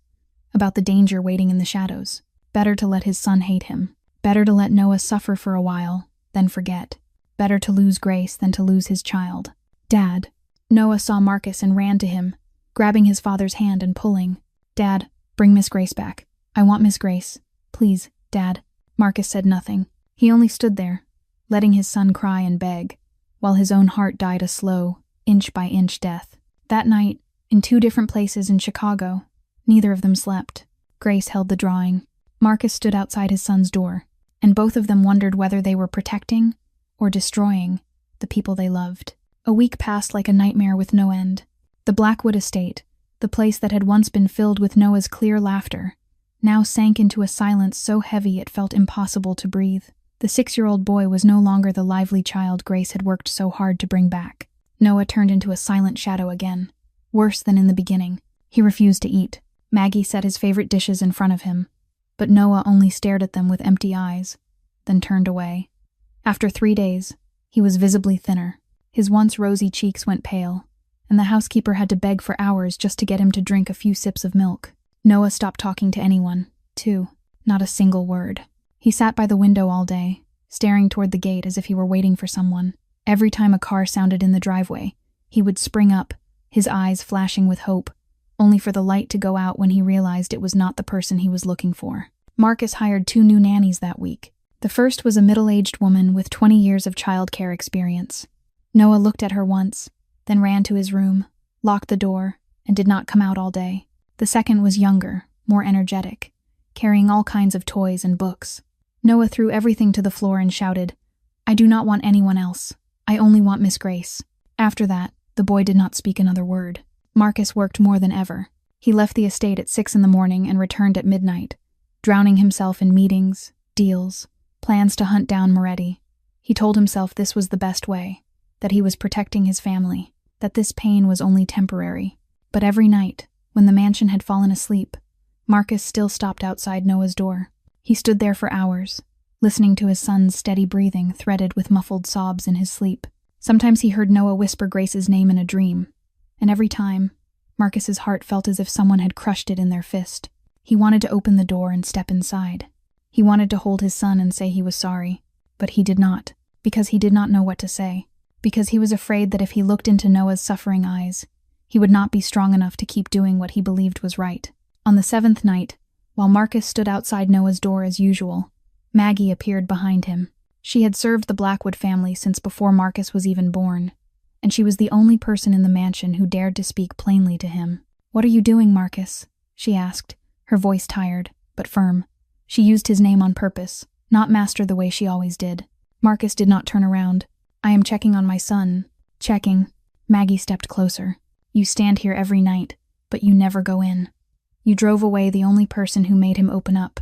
about the danger waiting in the shadows. Better to let his son hate him. Better to let Noah suffer for a while, then forget. Better to lose Grace than to lose his child. "Dad." Noah saw Marcus and ran to him, grabbing his father's hand and pulling. "Dad, bring Miss Grace back. I want Miss Grace. Please, Dad." Marcus said nothing. He only stood there, letting his son cry and beg, while his own heart died a slow, inch-by-inch death. That night, in 2 different places in Chicago, neither of them slept. Grace held the drawing. Marcus stood outside his son's door, and both of them wondered whether they were protecting or destroying the people they loved. A week passed like a nightmare with no end. The Blackwood estate, the place that had once been filled with Noah's clear laughter, now sank into a silence so heavy it felt impossible to breathe. The 6-year-old boy was no longer the lively child Grace had worked so hard to bring back. Noah turned into a silent shadow again. Worse than in the beginning. He refused to eat. Maggie set his favorite dishes in front of him, but Noah only stared at them with empty eyes, then turned away. After 3 days, he was visibly thinner. His once rosy cheeks went pale, and the housekeeper had to beg for hours just to get him to drink a few sips of milk. Noah stopped talking to anyone, too. Not a single word. He sat by the window all day, staring toward the gate as if he were waiting for someone. Every time a car sounded in the driveway, he would spring up, his eyes flashing with hope, only for the light to go out when he realized it was not the person he was looking for. Marcus hired 2 new nannies that week. The first was a middle-aged woman with 20 years of childcare experience. Noah looked at her once, then ran to his room, locked the door, and did not come out all day. The second was younger, more energetic, carrying all kinds of toys and books. Noah threw everything to the floor and shouted, "I do not want anyone else. I only want Miss Grace." After that, the boy did not speak another word. Marcus worked more than ever. He left the estate at 6 in the morning and returned at midnight, drowning himself in meetings, deals, plans to hunt down Moretti. He told himself this was the best way, that he was protecting his family, that this pain was only temporary. But every night, when the mansion had fallen asleep, Marcus still stopped outside Noah's door. He stood there for hours, listening to his son's steady breathing threaded with muffled sobs in his sleep. Sometimes he heard Noah whisper Grace's name in a dream, and every time, Marcus's heart felt as if someone had crushed it in their fist. He wanted to open the door and step inside. He wanted to hold his son and say he was sorry, but he did not, because he did not know what to say, because he was afraid that if he looked into Noah's suffering eyes, he would not be strong enough to keep doing what he believed was right. On the 7th night, while Marcus stood outside Noah's door as usual, Maggie appeared behind him. She had served the Blackwood family since before Marcus was even born, and she was the only person in the mansion who dared to speak plainly to him. "What are you doing, Marcus?" she asked, her voice tired, but firm. She used his name on purpose, not Master the way she always did. Marcus did not turn around. "I am checking on my son." "Checking." Maggie stepped closer. "You stand here every night, but you never go in. You drove away the only person who made him open up,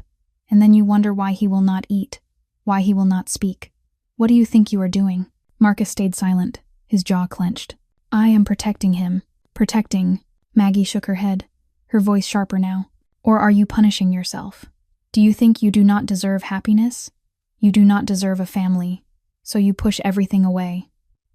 and then you wonder why he will not eat, why he will not speak. What do you think you are doing?" Marcus stayed silent, his jaw clenched. "I am protecting him." "Protecting?" Maggie shook her head, her voice sharper now. "Or are you punishing yourself? Do you think you do not deserve happiness? You do not deserve a family, so you push everything away.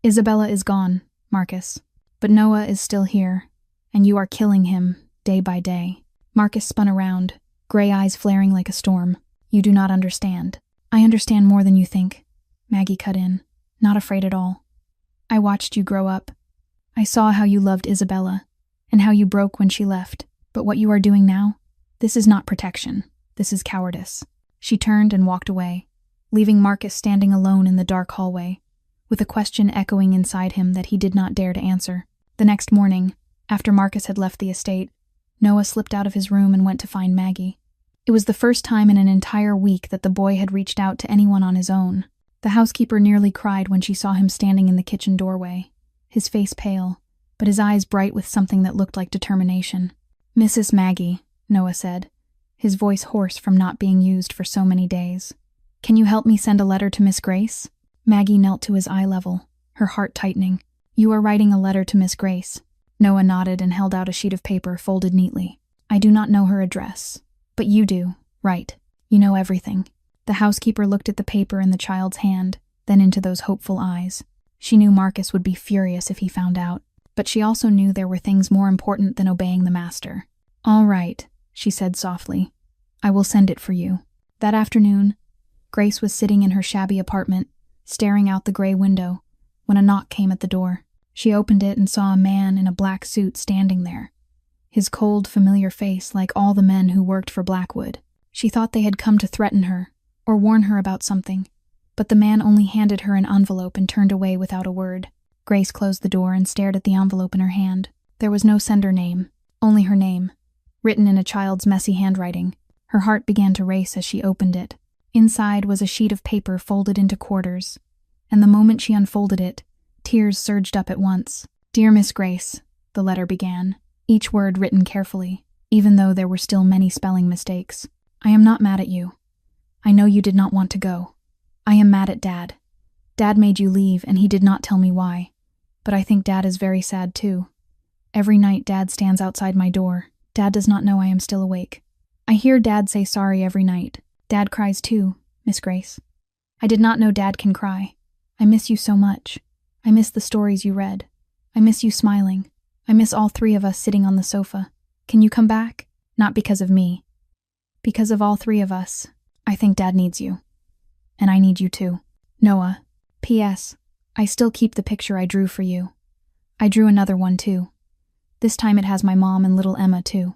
Isabella is gone, Marcus, but Noah is still here, and you are killing him day by day." Marcus spun around, gray eyes flaring like a storm. "You do not understand." "I understand more than you think," Maggie cut in, not afraid at all. "I watched you grow up. I saw how you loved Isabella, and how you broke when she left. But what you are doing now, this is not protection. This is cowardice." She turned and walked away, leaving Marcus standing alone in the dark hallway, with a question echoing inside him that he did not dare to answer. The next morning, after Marcus had left the estate, Noah slipped out of his room and went to find Maggie. It was the first time in an entire week that the boy had reached out to anyone on his own. The housekeeper nearly cried when she saw him standing in the kitchen doorway, his face pale, but his eyes bright with something that looked like determination. "Mrs. Maggie," Noah said, his voice hoarse from not being used for so many days. "Can you help me send a letter to Miss Grace?" Maggie knelt to his eye level, her heart tightening. "You are writing a letter to Miss Grace." Noah nodded and held out a sheet of paper folded neatly. "I do not know her address. But you do, right? You know everything." The housekeeper looked at the paper in the child's hand, then into those hopeful eyes. She knew Marcus would be furious if he found out, but she also knew there were things more important than obeying the master. "All right," she said softly. "I will send it for you." That afternoon, Grace was sitting in her shabby apartment, staring out the gray window, when a knock came at the door. She opened it and saw a man in a black suit standing there, his cold, familiar face like all the men who worked for Blackwood. She thought they had come to threaten her, or warn her about something, but the man only handed her an envelope and turned away without a word. Grace closed the door and stared at the envelope in her hand. There was no sender name, only her name, written in a child's messy handwriting. Her heart began to race as she opened it. Inside was a sheet of paper folded into quarters, and the moment she unfolded it, tears surged up at once. "Dear Miss Grace," the letter began, each word written carefully, even though there were still many spelling mistakes. "I am not mad at you. I know you did not want to go. I am mad at Dad. Dad made you leave, and he did not tell me why. But I think Dad is very sad too. Every night Dad stands outside my door. Dad does not know I am still awake. I hear Dad say sorry every night. Dad cries too, Miss Grace. I did not know Dad can cry. I miss you so much. I miss the stories you read. I miss you smiling. I miss all three of us sitting on the sofa. Can you come back? Not because of me. Because of all three of us. I think Dad needs you. And I need you too. Noah. P.S. I still keep the picture I drew for you. I drew another one too. This time it has my mom and little Emma too.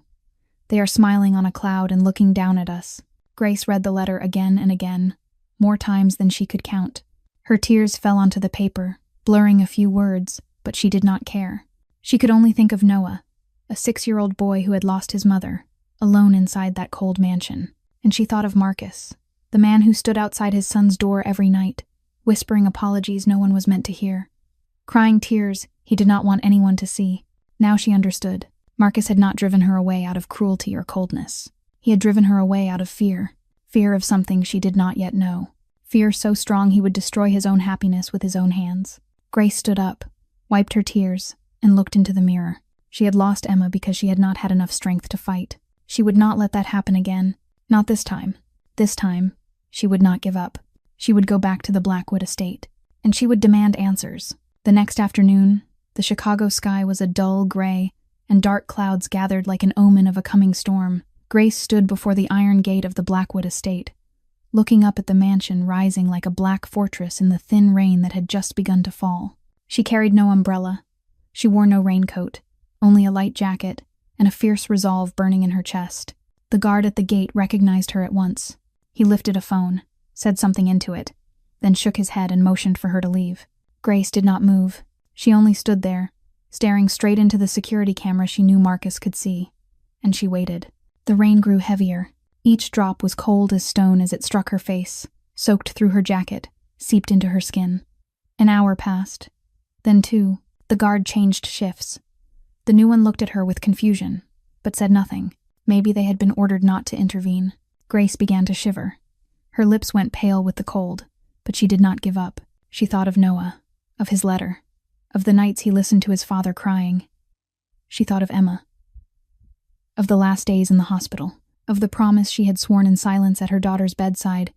They are smiling on a cloud and looking down at us." Grace read the letter again and again, more times than she could count. Her tears fell onto the paper, blurring a few words, but she did not care. She could only think of Noah, a 6-year-old boy who had lost his mother, alone inside that cold mansion. And she thought of Marcus, the man who stood outside his son's door every night, whispering apologies no one was meant to hear. Crying tears he did not want anyone to see. Now she understood. Marcus had not driven her away out of cruelty or coldness. He had driven her away out of fear. Fear of something she did not yet know. Fear so strong he would destroy his own happiness with his own hands. Grace stood up, wiped her tears, and looked into the mirror. She had lost Emma because she had not had enough strength to fight. She would not let that happen again. Not this time. This time, she would not give up. She would go back to the Blackwood estate, and she would demand answers. The next afternoon, the Chicago sky was a dull gray, and dark clouds gathered like an omen of a coming storm. Grace stood before the iron gate of the Blackwood estate, looking up at the mansion rising like a black fortress in the thin rain that had just begun to fall. She carried no umbrella. She wore no raincoat, only a light jacket, and a fierce resolve burning in her chest. The guard at the gate recognized her at once. He lifted a phone, said something into it, then shook his head and motioned for her to leave. Grace did not move. She only stood there, staring straight into the security camera she knew Marcus could see. And she waited. The rain grew heavier. Each drop was cold as stone as it struck her face, soaked through her jacket, seeped into her skin. An hour passed. Then 2. The guard changed shifts. The new one looked at her with confusion, but said nothing. Maybe they had been ordered not to intervene. Grace began to shiver. Her lips went pale with the cold, but she did not give up. She thought of Noah, of his letter, of the nights he listened to his father crying. She thought of Emma, of the last days in the hospital, of the promise she had sworn in silence at her daughter's bedside,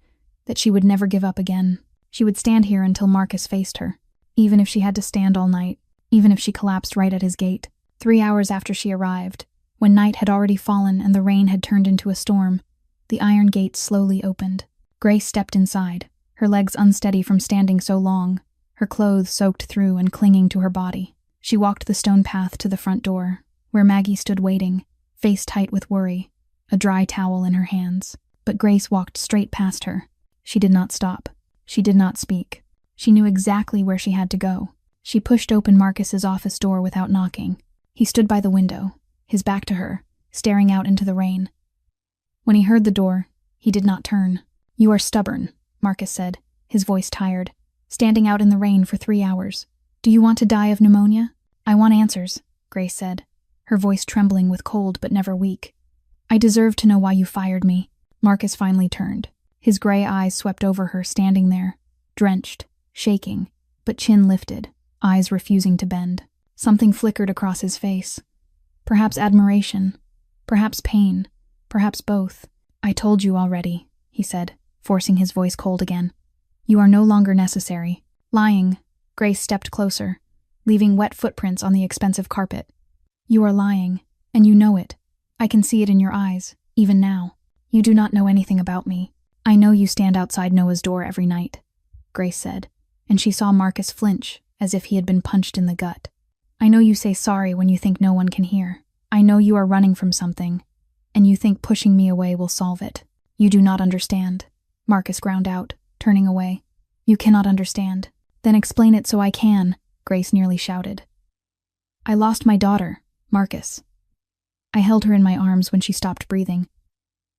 that she would never give up again. She would stand here until Marcus faced her, even if she had to stand all night, even if she collapsed right at his gate. 3 hours after she arrived, when night had already fallen and the rain had turned into a storm, the iron gate slowly opened. Grace stepped inside, her legs unsteady from standing so long, her clothes soaked through and clinging to her body. She walked the stone path to the front door, where Maggie stood waiting, face tight with worry, a dry towel in her hands. But Grace walked straight past her. She did not stop. She did not speak. She knew exactly where she had to go. She pushed open Marcus's office door without knocking. He stood by the window, his back to her, staring out into the rain. When he heard the door, he did not turn. "You are stubborn," Marcus said, his voice tired. "Standing out in the rain for 3 hours. Do you want to die of pneumonia?" "I want answers," Grace said, her voice trembling with cold but never weak. "I deserve to know why you fired me." Marcus finally turned. His gray eyes swept over her, standing there, drenched, shaking, but chin lifted, eyes refusing to bend. Something flickered across his face. Perhaps admiration, perhaps pain, perhaps both. "I told you already," he said, forcing his voice cold again. "You are no longer necessary." Lying, Grace stepped closer, leaving wet footprints on the expensive carpet. "You are lying, and you know it. I can see it in your eyes, even now. You do not know anything about me. I know you stand outside Noah's door every night," Grace said, and she saw Marcus flinch as if he had been punched in the gut. "I know you say sorry when you think no one can hear. I know you are running from something, and you think pushing me away will solve it. You do not understand," Marcus ground out, turning away. "You cannot understand. Then explain it so I can," Grace nearly shouted. "I lost my daughter, Marcus. I held her in my arms when she stopped breathing.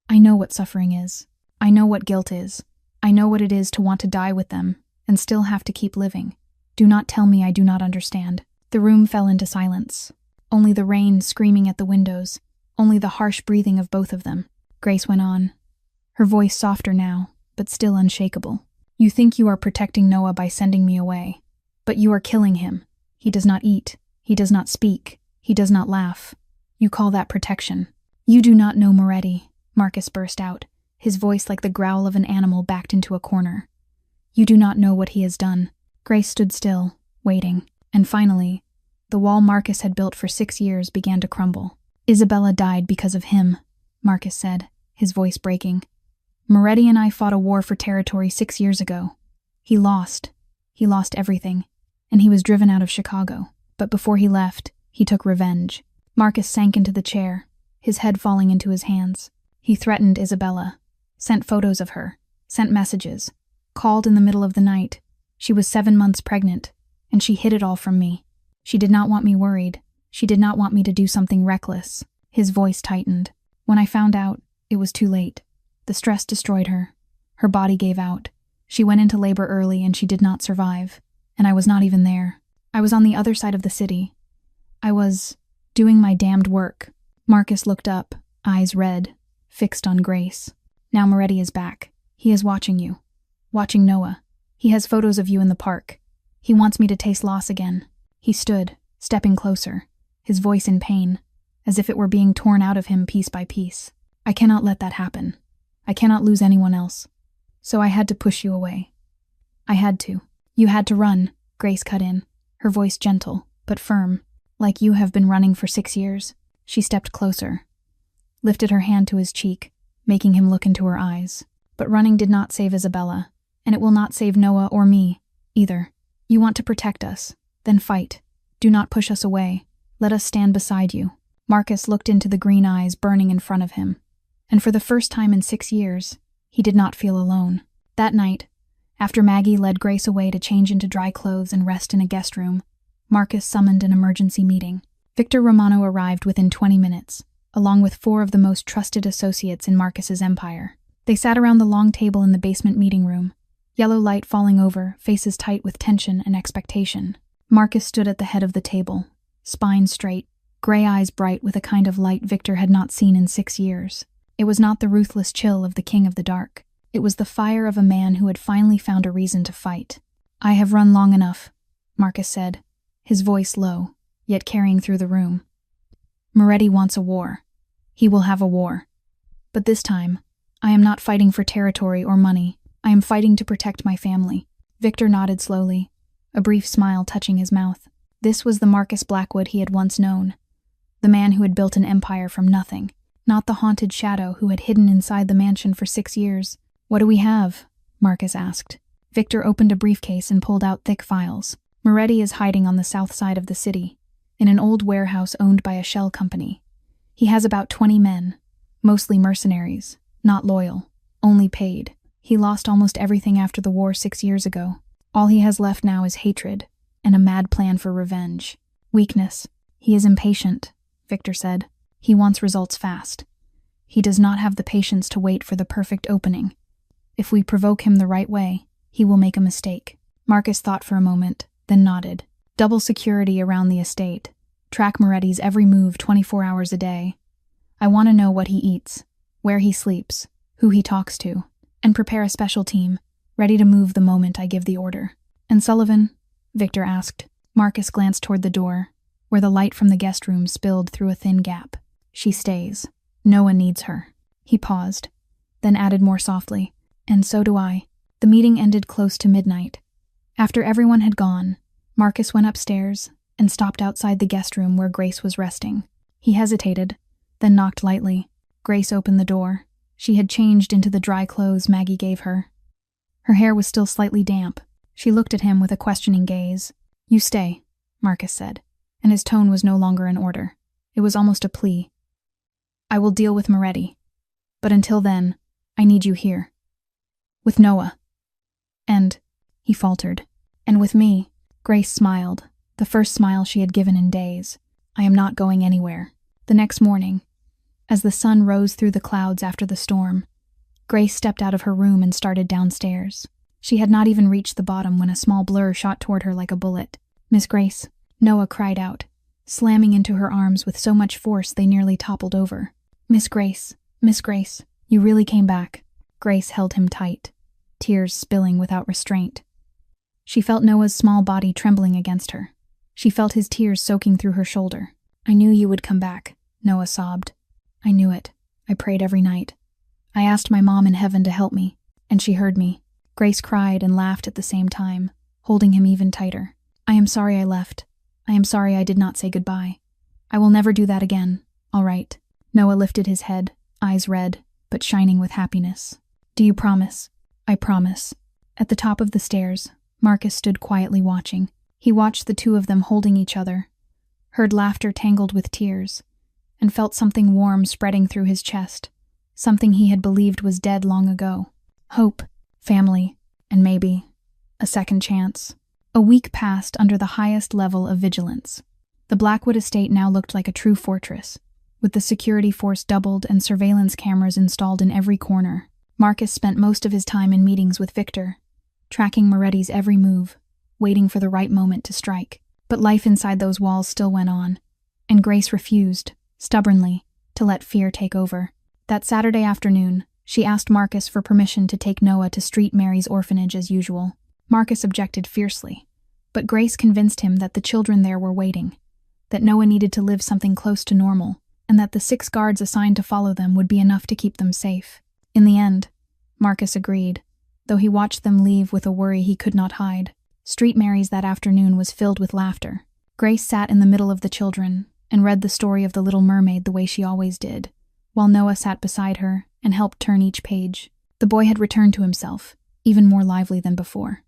I know what suffering is. I know what guilt is. I know what it is to want to die with them and still have to keep living. Do not tell me I do not understand." The room fell into silence. Only the rain screaming at the windows, only the harsh breathing of both of them. Grace went on, her voice softer now, but still unshakable. "You think you are protecting Noah by sending me away, but you are killing him. He does not eat. He does not speak. He does not laugh. You call that protection. You do not know Moretti," Marcus burst out, his voice like the growl of an animal backed into a corner. "You do not know what he has done." Grace stood still, waiting, and finally, the wall Marcus had built for 6 years began to crumble. "Isabella died because of him," Marcus said, his voice breaking. "Moretti and I fought a war for territory 6 years ago. He lost. He lost everything, and he was driven out of Chicago. But before he left, he took revenge." Marcus sank into the chair, his head falling into his hands. "He threatened Isabella, sent photos of her, sent messages, called in the middle of the night. She was 7 months pregnant, and she hid it all from me. She did not want me worried. She did not want me to do something reckless." His voice tightened. "When I found out, it was too late. The stress destroyed her. Her body gave out. She went into labor early and she did not survive. And I was not even there. I was on the other side of the city. I was doing my damned work." Marcus looked up, eyes red, fixed on Grace. "Now Moretti is back. He is watching you. Watching Noah. He has photos of you in the park. He wants me to taste loss again." He stood, stepping closer, his voice in pain, as if it were being torn out of him piece by piece. "I cannot let that happen. I cannot lose anyone else. So I had to push you away. I had to." "You had to run," Grace cut in, her voice gentle, but firm, "like you have been running for 6 years. She stepped closer, lifted her hand to his cheek, making him look into her eyes. "But running did not save Isabella, and it will not save Noah or me, either. You want to protect us. Then fight. Do not push us away. Let us stand beside you." Marcus looked into the green eyes burning in front of him, and for the first time in 6 years, he did not feel alone. That night, after Maggie led Grace away to change into dry clothes and rest in a guest room, Marcus summoned an emergency meeting. Victor Romano arrived within 20 minutes, along with 4 of the most trusted associates in Marcus's empire. They sat around the long table in the basement meeting room, yellow light falling over, faces tight with tension and expectation. Marcus stood at the head of the table, spine straight, gray eyes bright with a kind of light Victor had not seen in 6 years. It was not the ruthless chill of the King of the Dark. It was the fire of a man who had finally found a reason to fight. "I have run long enough," Marcus said, his voice low, yet carrying through the room. "Moretti wants a war. He will have a war. But this time, I am not fighting for territory or money. I am fighting to protect my family." Victor nodded slowly, a brief smile touching his mouth. This was the Marcus Blackwood he had once known, the man who had built an empire from nothing, not the haunted shadow who had hidden inside the mansion for 6 years. "What do we have?" Marcus asked. Victor opened a briefcase and pulled out thick files. "Moretti is hiding on the south side of the city, in an old warehouse owned by a shell company. He has about 20 men, mostly mercenaries, not loyal, only paid. He lost almost everything after the war 6 years ago. All he has left now is hatred, and a mad plan for revenge. Weakness. He is impatient," Victor said. "He wants results fast. He does not have the patience to wait for the perfect opening. If we provoke him the right way, he will make a mistake. Marcus thought for a moment, then nodded. Double security around the estate. Track Moretti's every move 24 hours a day. I want to know what he eats, where he sleeps, who he talks to, and prepare a special team, ready to move the moment I give the order. And Sullivan? Victor asked. Marcus glanced toward the door, where the light from the guest room spilled through a thin gap. She stays. Noah needs her. He paused, then added more softly, and so do I. The meeting ended close to midnight. After everyone had gone, Marcus went upstairs and stopped outside the guest room where Grace was resting. He hesitated, then knocked lightly. Grace opened the door. She had changed into the dry clothes Maggie gave her. Her hair was still slightly damp. She looked at him with a questioning gaze. "You stay," Marcus said, and his tone was no longer an order. It was almost a plea. "I will deal with Moretti. But until then, I need you here. With Noah. And," he faltered, "and with me." Grace smiled, the first smile she had given in days. "I am not going anywhere." The next morning, as the sun rose through the clouds after the storm, Grace stepped out of her room and started downstairs. She had not even reached the bottom when a small blur shot toward her like a bullet. "Miss Grace," Noah cried out, slamming into her arms with so much force they nearly toppled over. Miss Grace, you really came back." Grace held him tight, tears spilling without restraint. She felt Noah's small body trembling against her. She felt his tears soaking through her shoulder. "I knew you would come back," Noah sobbed. "I knew it. I prayed every night. I asked my mom in heaven to help me, and she heard me." Grace cried and laughed at the same time, holding him even tighter. "I am sorry I left. I am sorry I did not say goodbye. I will never do that again. All right." Noah lifted his head, eyes red, but shining with happiness. "Do you promise?" "I promise." At the top of the stairs, Marcus stood quietly watching. He watched the two of them holding each other, heard laughter tangled with tears, and felt something warm spreading through his chest, something he had believed was dead long ago. Hope, family, and maybe a second chance. A week passed under the highest level of vigilance. The Blackwood estate now looked like a true fortress, with the security force doubled and surveillance cameras installed in every corner. Marcus spent most of his time in meetings with Victor, tracking Moretti's every move, waiting for the right moment to strike. But life inside those walls still went on, and Grace refused, stubbornly, to let fear take over. That Saturday afternoon, she asked Marcus for permission to take Noah to Street Mary's orphanage as usual. Marcus objected fiercely, but Grace convinced him that the children there were waiting, that Noah needed to live something close to normal, and that the 6 guards assigned to follow them would be enough to keep them safe. In the end, Marcus agreed, though he watched them leave with a worry he could not hide. Street Mary's that afternoon was filled with laughter. Grace sat in the middle of the children and read the story of the Little Mermaid the way she always did, while Noah sat beside her and helped turn each page. The boy had returned to himself, even more lively than before,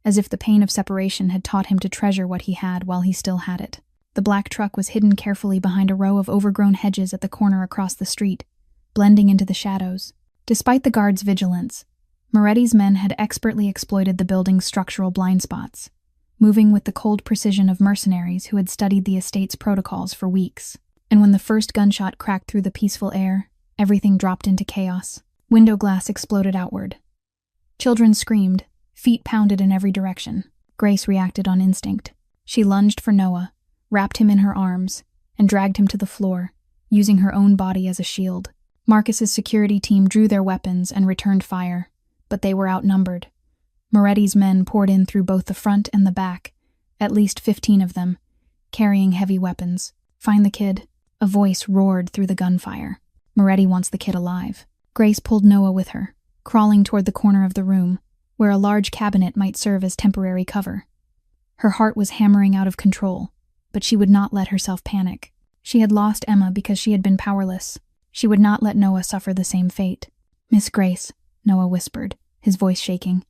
as if the pain of separation had taught him to treasure what he had while he still had it. The black truck was hidden carefully behind a row of overgrown hedges at the corner across the street, blending into the shadows. Despite the guards' vigilance, Moretti's men had expertly exploited the building's structural blind spots, moving with the cold precision of mercenaries who had studied the estate's protocols for weeks. And when the first gunshot cracked through the peaceful air, everything dropped into chaos. Window glass exploded outward. Children screamed, feet pounded in every direction. Grace reacted on instinct. She lunged for Noah, wrapped him in her arms, and dragged him to the floor, using her own body as a shield. Marcus's security team drew their weapons and returned fire, but they were outnumbered. Moretti's men poured in through both the front and the back, at least 15 of them, carrying heavy weapons. "Find the kid," a voice roared through the gunfire. "Moretti wants the kid alive." Grace pulled Noah with her, crawling toward the corner of the room, where a large cabinet might serve as temporary cover. Her heart was hammering out of control, but she would not let herself panic. She had lost Emma because she had been powerless. She would not let Noah suffer the same fate. "Miss Grace," Noah whispered, his voice shaking.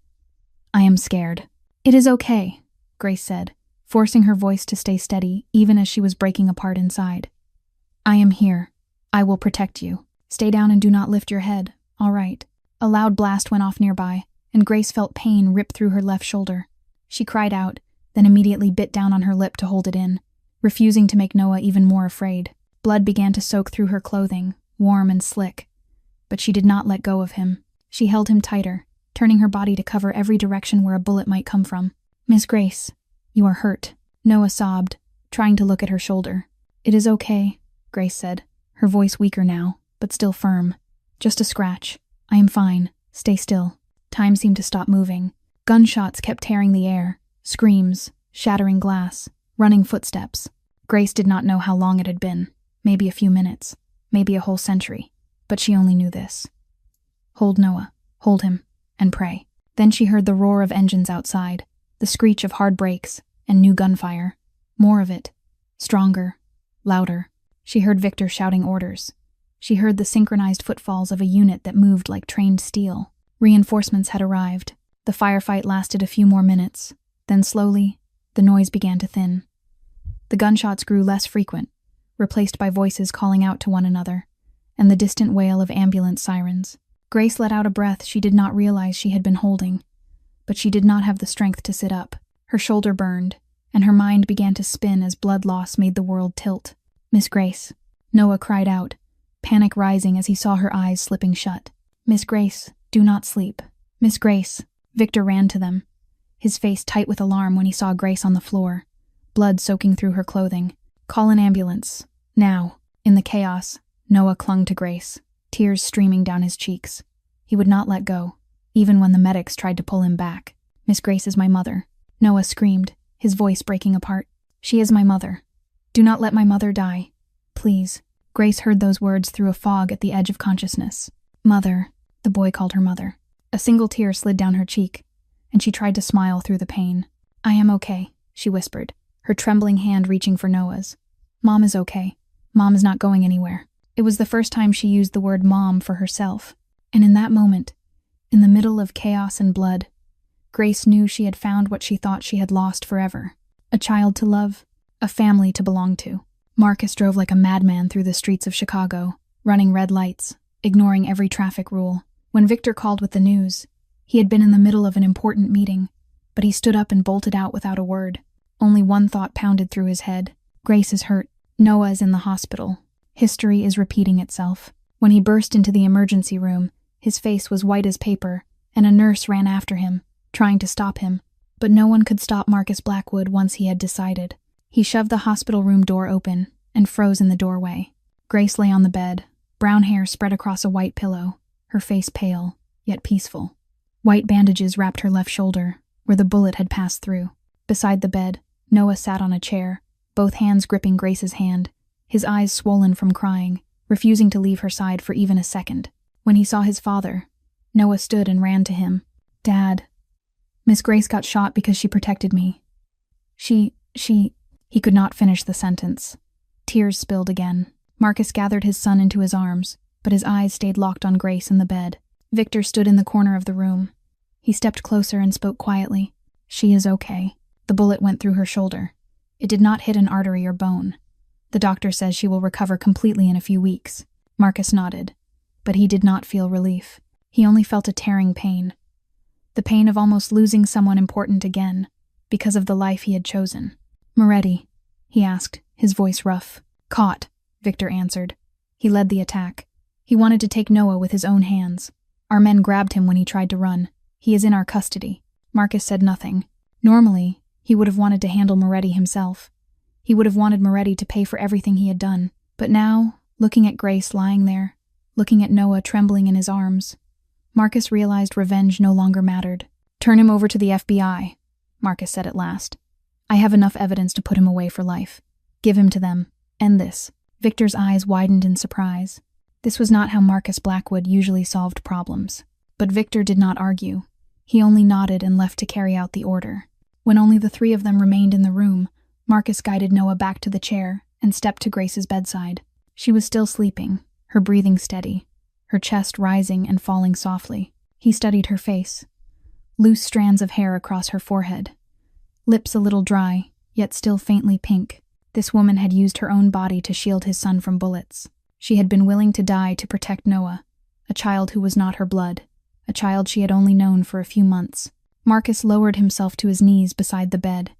"I am scared." "It is okay," Grace said, forcing her voice to stay steady even as she was breaking apart inside. "I am here. I will protect you. Stay down and do not lift your head, all right." A loud blast went off nearby, and Grace felt pain rip through her left shoulder. She cried out, then immediately bit down on her lip to hold it in, refusing to make Noah even more afraid. Blood began to soak through her clothing, warm and slick. but she did not let go of him. She held him tighter, turning her body to cover every direction where a bullet might come from. "Miss Grace, you are hurt," Noah sobbed, trying to look at her shoulder. "It is okay," Grace said, her voice weaker now, but still firm. "Just a scratch. I am fine. Stay still." Time seemed to stop moving. Gunshots kept tearing the air, screams, shattering glass, running footsteps. Grace did not know how long it had been. Maybe a few minutes, maybe a whole century, but she only knew this. Hold Noah, hold him, and pray. Then she heard the roar of engines outside, the screech of hard brakes, and new gunfire. More of it. Stronger. Louder. She heard Victor shouting orders. She heard the synchronized footfalls of a unit that moved like trained steel. Reinforcements had arrived. The firefight lasted a few more minutes. Then slowly, the noise began to thin. The gunshots grew less frequent, replaced by voices calling out to one another, and the distant wail of ambulance sirens. Grace let out a breath she did not realize she had been holding, but she did not have the strength to sit up. Her shoulder burned, and her mind began to spin as blood loss made the world tilt. "Miss Grace," Noah cried out, panic rising as he saw her eyes slipping shut. "Miss Grace, do not sleep. Miss Grace." Victor ran to them, his face tight with alarm when he saw Grace on the floor, blood soaking through her clothing. "Call an ambulance. Now." In the chaos, Noah clung to Grace, tears streaming down his cheeks. He would not let go, even when the medics tried to pull him back. "Miss Grace is my mother," Noah screamed, his voice breaking apart. "She is my mother. Do not let my mother die. Please." Grace heard those words through a fog at the edge of consciousness. "Mother," the boy called her mother. A single tear slid down her cheek, and she tried to smile through the pain. "I am okay," she whispered, her trembling hand reaching for Noah's. "Mom is okay. Mom is not going anywhere." It was the first time she used the word mom for herself, and in that moment, in the middle of chaos and blood, Grace knew she had found what she thought she had lost forever. A child to love, a family to belong to. Marcus drove like a madman through the streets of Chicago, running red lights, ignoring every traffic rule. When Victor called with the news, he had been in the middle of an important meeting, but he stood up and bolted out without a word. Only one thought pounded through his head. Grace is hurt. Noah is in the hospital. History is repeating itself. When he burst into the emergency room, his face was white as paper, and a nurse ran after him, trying to stop him. But no one could stop Marcus Blackwood once he had decided. He shoved the hospital room door open and froze in the doorway. Grace lay on the bed, brown hair spread across a white pillow, her face pale, yet peaceful. White bandages wrapped her left shoulder, where the bullet had passed through. Beside the bed, Noah sat on a chair, both hands gripping Grace's hand, his eyes swollen from crying, refusing to leave her side for even a second. When he saw his father, Noah stood and ran to him. "Dad, Miss Grace got shot because she protected me. She... He could not finish the sentence. Tears spilled again. Marcus gathered his son into his arms, but his eyes stayed locked on Grace in the bed. Victor stood in the corner of the room. He stepped closer and spoke quietly. "She is okay." The bullet went through her shoulder. It did not hit an artery or bone. "The doctor says she will recover completely in a few weeks." Marcus nodded, but he did not feel relief. He only felt a tearing pain. The pain of almost losing someone important again, because of the life he had chosen. "Moretti," he asked, his voice rough. "Caught," Victor answered. He led the attack. He wanted to take Noah with his own hands. "Our men grabbed him when he tried to run. He is in our custody." Marcus said nothing. Normally, he would have wanted to handle Moretti himself. He would have wanted Moretti to pay for everything he had done. But now, looking at Grace lying there, looking at Noah trembling in his arms, Marcus realized revenge no longer mattered. "Turn him over to the FBI," Marcus said at last. "I have enough evidence to put him away for life. Give him to them. End this." Victor's eyes widened in surprise. This was not how Marcus Blackwood usually solved problems. But Victor did not argue. He only nodded and left to carry out the order. When only the three of them remained in the room, Marcus guided Noah back to the chair and stepped to Grace's bedside. She was still sleeping, her breathing steady, her chest rising and falling softly. He studied her face. Loose strands of hair across her forehead. Lips a little dry, yet still faintly pink. This woman had used her own body to shield his son from bullets. She had been willing to die to protect Noah, a child who was not her blood, a child she had only known for a few months. Marcus lowered himself to his knees beside the bed.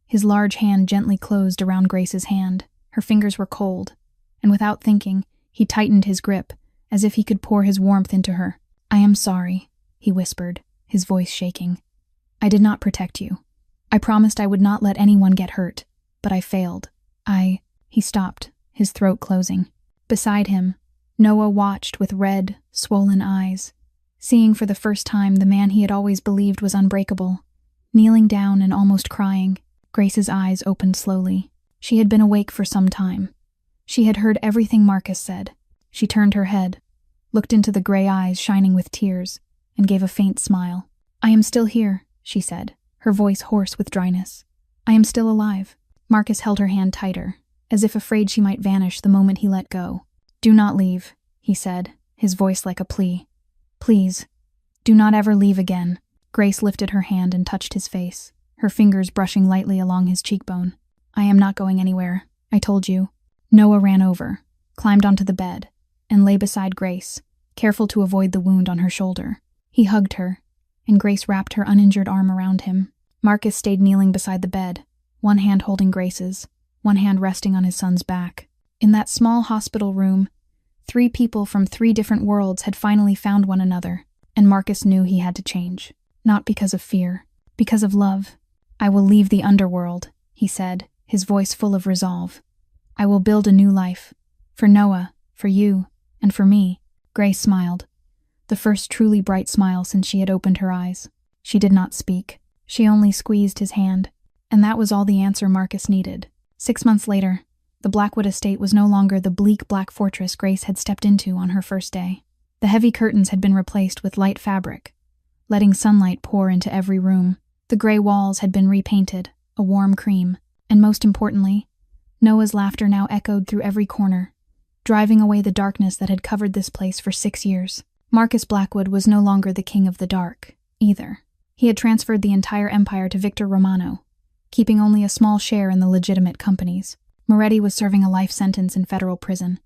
His large hand gently closed around Grace's hand. Her fingers were cold, and without thinking, he tightened his grip as if he could pour his warmth into her. "I am sorry," he whispered, his voice shaking. "I did not protect you. I promised I would not let anyone get hurt, but I failed. He stopped, his throat closing. Beside him, Noah watched with red, swollen eyes, seeing for the first time the man he had always believed was unbreakable. Kneeling down and almost crying, Grace's eyes opened slowly. She had been awake for some time. She had heard everything Marcus said. She turned her head, looked into the gray eyes shining with tears, and gave a faint smile. "I am still here," she said, her voice hoarse with dryness. "I am still alive." Marcus held her hand tighter, as if afraid she might vanish the moment he let go. "Do not leave," he said, his voice like a plea. "Please, do not ever leave again." Grace lifted her hand and touched his face, her fingers brushing lightly along his cheekbone. "I am not going anywhere, I told you." Noah ran over, climbed onto the bed, and lay beside Grace, careful to avoid the wound on her shoulder. He hugged her, and Grace wrapped her uninjured arm around him. Marcus stayed kneeling beside the bed, one hand holding Grace's, one hand resting on his son's back. In that small hospital room, 3 people from 3 different worlds had finally found one another, and Marcus knew he had to change. Not because of fear, because of love. "I will leave the underworld," he said, his voice full of resolve. "I will build a new life. For Noah, for you, and for me." Grace smiled, the first truly bright smile since she had opened her eyes. She did not speak. She only squeezed his hand, and that was all the answer Marcus needed. 6 months later, the Blackwood estate was no longer the bleak black fortress Grace had stepped into on her first day. The heavy curtains had been replaced with light fabric, letting sunlight pour into every room. The gray walls had been repainted, a warm cream, and most importantly, Noah's laughter now echoed through every corner, driving away the darkness that had covered this place for 6 years. Marcus Blackwood was no longer the king of the dark, either. He had transferred the entire empire to Victor Romano, keeping only a small share in the legitimate companies. Moretti was serving a life sentence in federal prison,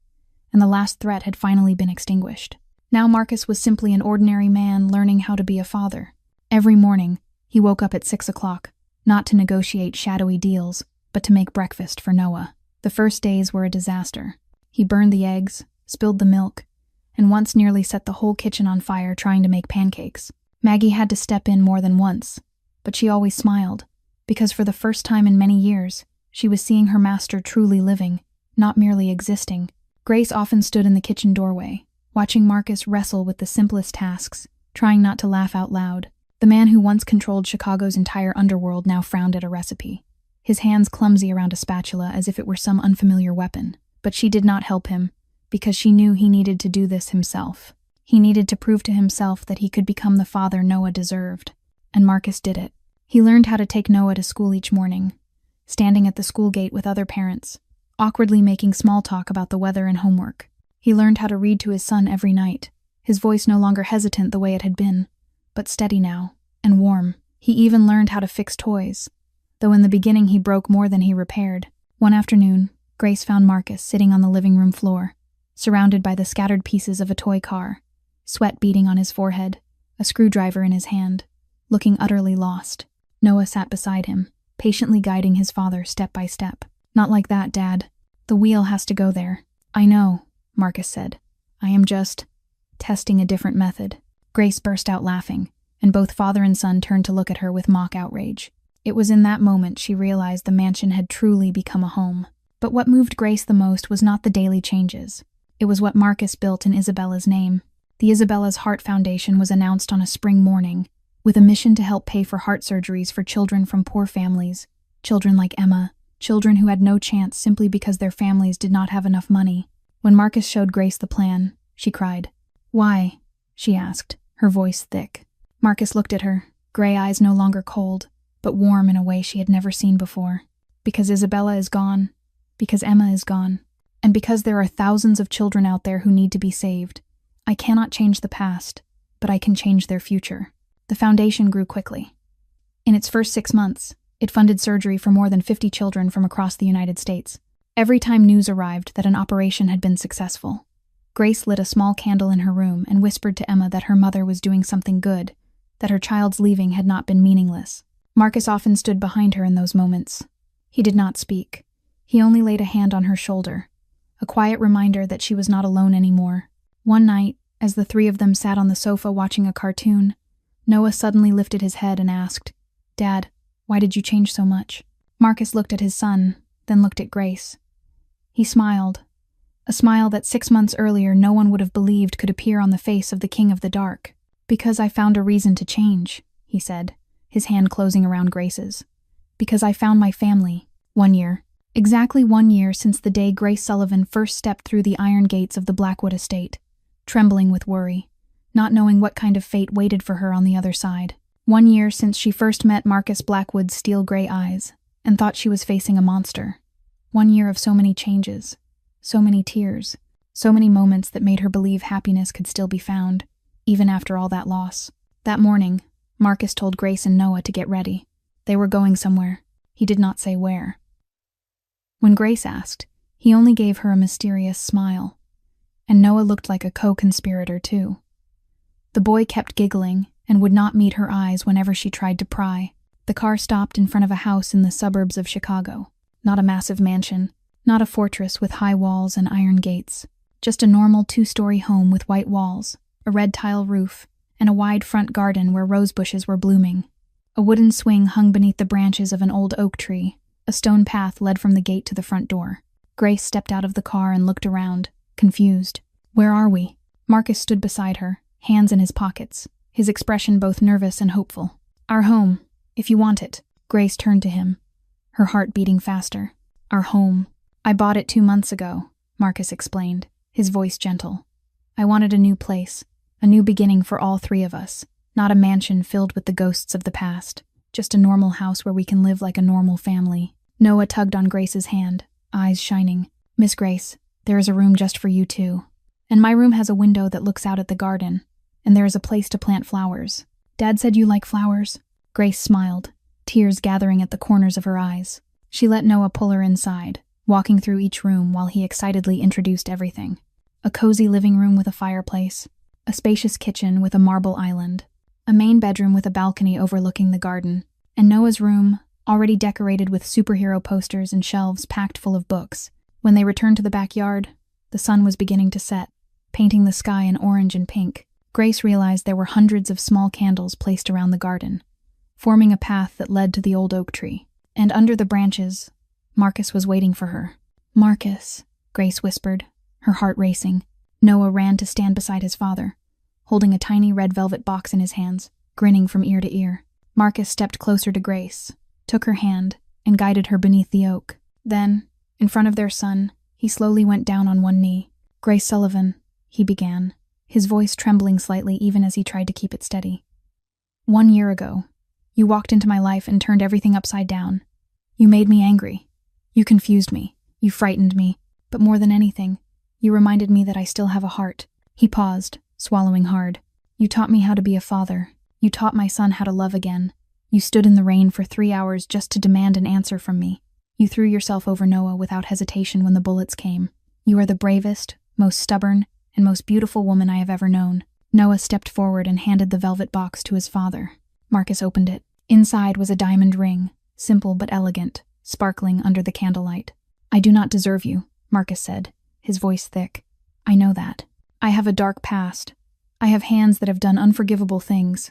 and the last threat had finally been extinguished. Now Marcus was simply an ordinary man learning how to be a father. Every morning, he woke up at 6 o'clock, not to negotiate shadowy deals, but to make breakfast for Noah. The first days were a disaster. He burned the eggs, spilled the milk, and once nearly set the whole kitchen on fire trying to make pancakes. Maggie had to step in more than once, but she always smiled, because for the first time in many years, she was seeing her master truly living, not merely existing. Grace often stood in the kitchen doorway, watching Marcus wrestle with the simplest tasks, trying not to laugh out loud. The man who once controlled Chicago's entire underworld now frowned at a recipe, his hands clumsy around a spatula as if it were some unfamiliar weapon. But she did not help him, because she knew he needed to do this himself. He needed to prove to himself that he could become the father Noah deserved, and Marcus did it. He learned how to take Noah to school each morning, standing at the school gate with other parents, awkwardly making small talk about the weather and homework. He learned how to read to his son every night, his voice no longer hesitant the way it had been, but steady now, and warm. He even learned how to fix toys, though in the beginning he broke more than he repaired. One afternoon, Grace found Marcus sitting on the living room floor, surrounded by the scattered pieces of a toy car, sweat beading on his forehead, a screwdriver in his hand, looking utterly lost. Noah sat beside him, patiently guiding his father step by step. "Not like that, Dad. The wheel has to go there." "I know," Marcus said. "I am just testing a different method." Grace burst out laughing, and both father and son turned to look at her with mock outrage. It was in that moment she realized the mansion had truly become a home. But what moved Grace the most was not the daily changes. It was what Marcus built in Isabella's name. The Isabella's Heart Foundation was announced on a spring morning, with a mission to help pay for heart surgeries for children from poor families, children like Emma, children who had no chance simply because their families did not have enough money. When Marcus showed Grace the plan, she cried. "Why?" she asked, her voice thick. Marcus looked at her, gray eyes no longer cold, but warm in a way she had never seen before. "Because Isabella is gone. Because Emma is gone, and because there are thousands of children out there who need to be saved. I cannot change the past, but I can change their future." The foundation grew quickly. In its first 6 months, it funded surgery for more than 50 children from across the United States. Every time news arrived that an operation had been successful, Grace lit a small candle in her room and whispered to Emma that her mother was doing something good, that her child's leaving had not been meaningless. Marcus often stood behind her in those moments. He did not speak. He only laid a hand on her shoulder, a quiet reminder that she was not alone anymore. One night, as the three of them sat on the sofa watching a cartoon, Noah suddenly lifted his head and asked, "Dad, why did you change so much?" Marcus looked at his son, then looked at Grace. He smiled, a smile that 6 months earlier no one would have believed could appear on the face of the King of the Dark. "Because I found a reason to change," he said, his hand closing around Grace's. "Because I found my family. 1 year. Exactly 1 year since the day Grace Sullivan first stepped through the iron gates of the Blackwood estate, trembling with worry, not knowing what kind of fate waited for her on the other side. 1 year since she first met Marcus Blackwood's steel-gray eyes and thought she was facing a monster. 1 year of so many changes, so many tears, so many moments that made her believe happiness could still be found, even after all that loss. That morning, Marcus told Grace and Noah to get ready. They were going somewhere. He did not say where. When Grace asked, he only gave her a mysterious smile, and Noah looked like a co-conspirator too. The boy kept giggling and would not meet her eyes whenever she tried to pry. The car stopped in front of a house in the suburbs of Chicago. Not a massive mansion, not a fortress with high walls and iron gates, just a normal 2-story home with white walls, a red tile roof, and a wide front garden where rose bushes were blooming. A wooden swing hung beneath the branches of an old oak tree. A stone path led from the gate to the front door. Grace stepped out of the car and looked around, confused. "Where are we?" Marcus stood beside her, hands in his pockets, his expression both nervous and hopeful. "Our home, if you want it." Grace turned to him, her heart beating faster. "Our home. I bought it 2 months ago," Marcus explained, his voice gentle. "I wanted a new place, a new beginning for all 3 of us, not a mansion filled with the ghosts of the past, just a normal house where we can live like a normal family." Noah tugged on Grace's hand, eyes shining. "Miss Grace, there is a room just for you 2. And my room has a window that looks out at the garden, and there is a place to plant flowers. Dad said you like flowers." Grace smiled, tears gathering at the corners of her eyes. She let Noah pull her inside, walking through each room while he excitedly introduced everything. A cozy living room with a fireplace, a spacious kitchen with a marble island, a main bedroom with a balcony overlooking the garden, and Noah's room, already decorated with superhero posters and shelves packed full of books. When they returned to the backyard, the sun was beginning to set, painting the sky in orange and pink. Grace realized there were hundreds of small candles placed around the garden, forming a path that led to the old oak tree. And under the branches, Marcus was waiting for her. "Marcus," Grace whispered, her heart racing. Noah ran to stand beside his father, holding a tiny red velvet box in his hands, grinning from ear to ear. Marcus stepped closer to Grace, took her hand, and guided her beneath the oak. Then, in front of their son, he slowly went down on one knee. "Grace Sullivan," he began, his voice trembling slightly even as he tried to keep it steady. "1 year ago, you walked into my life and turned everything upside down. You made me angry. You confused me. You frightened me. But more than anything, you reminded me that I still have a heart." He paused, swallowing hard. "You taught me how to be a father. You taught my son how to love again. You stood in the rain for 3 hours just to demand an answer from me. You threw yourself over Noah without hesitation when the bullets came. You are the bravest, most stubborn, and most beautiful woman I have ever known." Noah stepped forward and handed the velvet box to his father. Marcus opened it. Inside was a diamond ring, simple but elegant, sparkling under the candlelight. "I do not deserve you," Marcus said, his voice thick. "I know that. I have a dark past. I have hands that have done unforgivable things.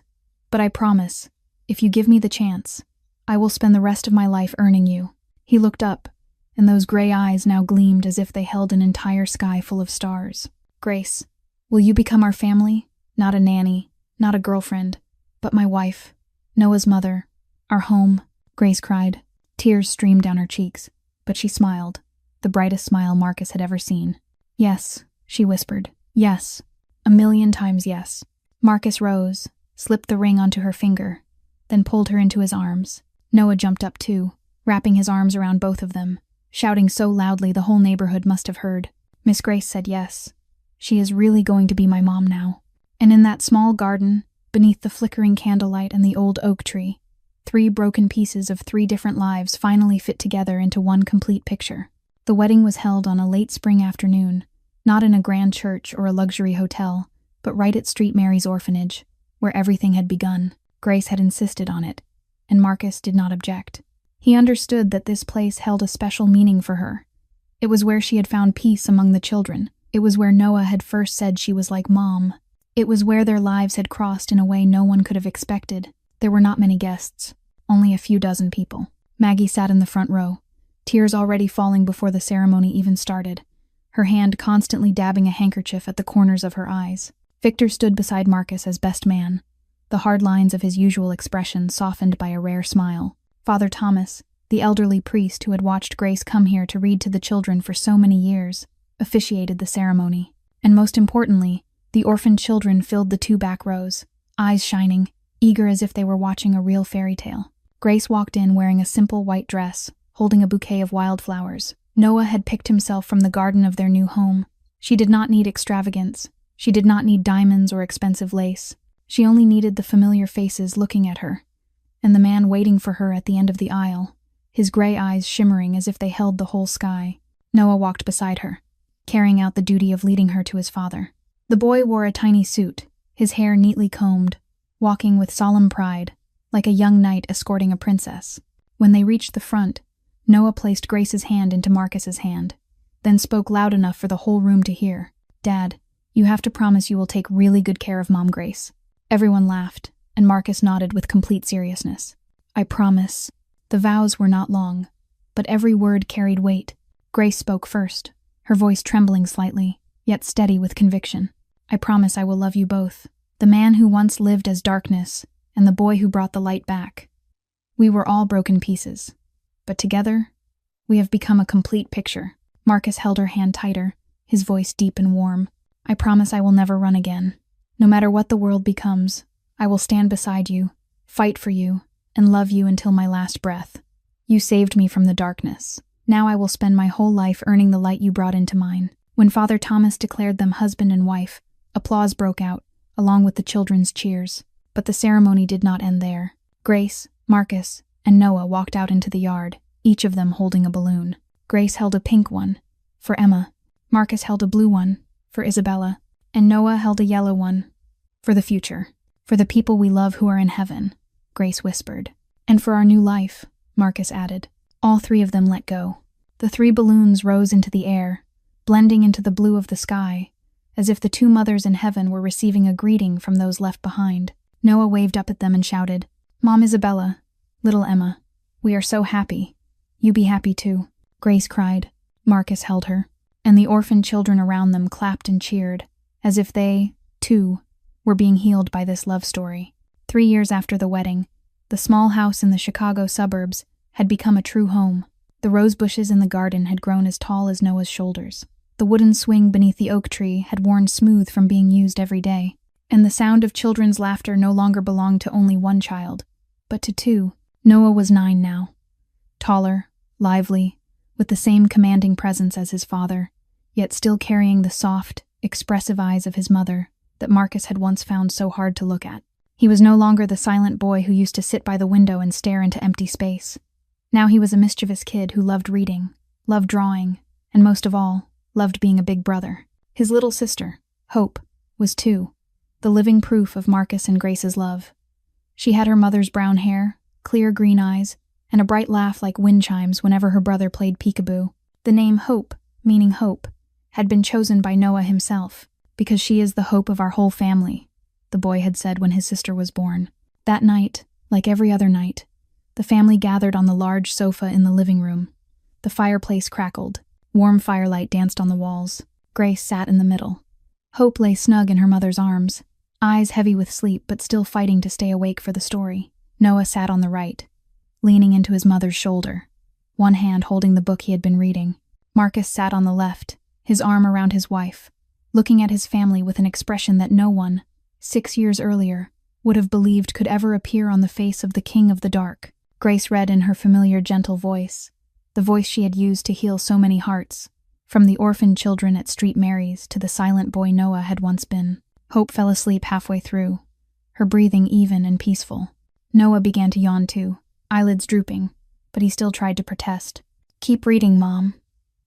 But I promise, if you give me the chance, I will spend the rest of my life earning you." He looked up, and those gray eyes now gleamed as if they held an entire sky full of stars. "Grace, will you become our family? Not a nanny, not a girlfriend, but my wife, Noah's mother, our home," Grace cried. Tears streamed down her cheeks, but she smiled, the brightest smile Marcus had ever seen. "Yes," she whispered. "Yes. 1,000,000 times yes." Marcus rose, slipped the ring onto her finger, then pulled her into his arms. Noah jumped up too, wrapping his arms around both of them, shouting so loudly the whole neighborhood must have heard. Miss Grace said yes. She is really going to be my mom now. And in that small garden, beneath the flickering candlelight and the old oak tree, 3 broken pieces of 3 different lives finally fit together into one complete picture. The wedding was held on a late spring afternoon, not in a grand church or a luxury hotel, but right at St. Mary's Orphanage, where everything had begun. Grace had insisted on it, and Marcus did not object. He understood that this place held a special meaning for her. It was where she had found peace among the children. It was where Noah had first said she was like Mom. It was where their lives had crossed in a way no one could have expected. There were not many guests, only a few dozen people. Maggie sat in the front row, tears already falling before the ceremony even started, her hand constantly dabbing a handkerchief at the corners of her eyes. Victor stood beside Marcus as best man, the hard lines of his usual expression softened by a rare smile. Father Thomas, the elderly priest who had watched Grace come here to read to the children for so many years, officiated the ceremony. And most importantly, the orphaned children filled the 2 back rows, eyes shining, eager as if they were watching a real fairy tale. Grace walked in wearing a simple white dress, holding a bouquet of wildflowers. Noah had picked himself from the garden of their new home. She did not need extravagance. She did not need diamonds or expensive lace. She only needed the familiar faces looking at her, and the man waiting for her at the end of the aisle, his gray eyes shimmering as if they held the whole sky. Noah walked beside her, carrying out the duty of leading her to his father. The boy wore a tiny suit, his hair neatly combed, walking with solemn pride, like a young knight escorting a princess. When they reached the front, Noah placed Grace's hand into Marcus's hand, then spoke loud enough for the whole room to hear. "Dad, you have to promise you will take really good care of Mom Grace." Everyone laughed, and Marcus nodded with complete seriousness. "I promise." The vows were not long, but every word carried weight. Grace spoke first, her voice trembling slightly, yet steady with conviction. "I promise I will love you both. The man who once lived as darkness, and the boy who brought the light back. We were all broken pieces, but together, we have become a complete picture." Marcus held her hand tighter, his voice deep and warm. "I promise I will never run again. No matter what the world becomes, I will stand beside you, fight for you, and love you until my last breath. You saved me from the darkness. Now I will spend my whole life earning the light you brought into mine." When Father Thomas declared them husband and wife, applause broke out, along with the children's cheers. But the ceremony did not end there. Grace, Marcus, and Noah walked out into the yard, each of them holding a balloon. Grace held a pink one, for Emma. Marcus held a blue one, for Isabella. And Noah held a yellow one, for the future. "For the people we love who are in heaven," Grace whispered. "And for our new life," Marcus added. All 3 of them let go. The 3 balloons rose into the air, blending into the blue of the sky, as if the 2 mothers in heaven were receiving a greeting from those left behind. Noah waved up at them and shouted, "Mom Isabella, little Emma, we are so happy. You be happy too." Grace cried. Marcus held her, and the orphaned children around them clapped and cheered, as if they, too, were being healed by this love story. 3 years after the wedding, the small house in the Chicago suburbs had become a true home. The rose bushes in the garden had grown as tall as Noah's shoulders. The wooden swing beneath the oak tree had worn smooth from being used every day, and the sound of children's laughter no longer belonged to only one child, but to 2. Noah was 9 now, taller, lively, with the same commanding presence as his father, yet still carrying the soft, expressive eyes of his mother that Marcus had once found so hard to look at. He was no longer the silent boy who used to sit by the window and stare into empty space. Now he was a mischievous kid who loved reading, loved drawing, and most of all, loved being a big brother. His little sister, Hope, was 2, the living proof of Marcus and Grace's love. She had her mother's brown hair, clear green eyes, and a bright laugh like wind chimes whenever her brother played peekaboo. The name Hope, meaning hope, had been chosen by Noah himself, "Because she is the hope of our whole family," the boy had said when his sister was born. That night, like every other night, the family gathered on the large sofa in the living room. The fireplace crackled. Warm firelight danced on the walls. Grace sat in the middle. Hope lay snug in her mother's arms, eyes heavy with sleep but still fighting to stay awake for the story. Noah sat on the right, leaning into his mother's shoulder, one hand holding the book he had been reading. Marcus sat on the left, his arm around his wife, looking at his family with an expression that no one, 6 years earlier, would have believed could ever appear on the face of the King of the Dark. Grace read in her familiar gentle voice, the voice she had used to heal so many hearts, from the orphaned children at Street Mary's to the silent boy Noah had once been. Hope fell asleep halfway through, her breathing even and peaceful. Noah began to yawn too, eyelids drooping, but he still tried to protest. "Keep reading, Mom.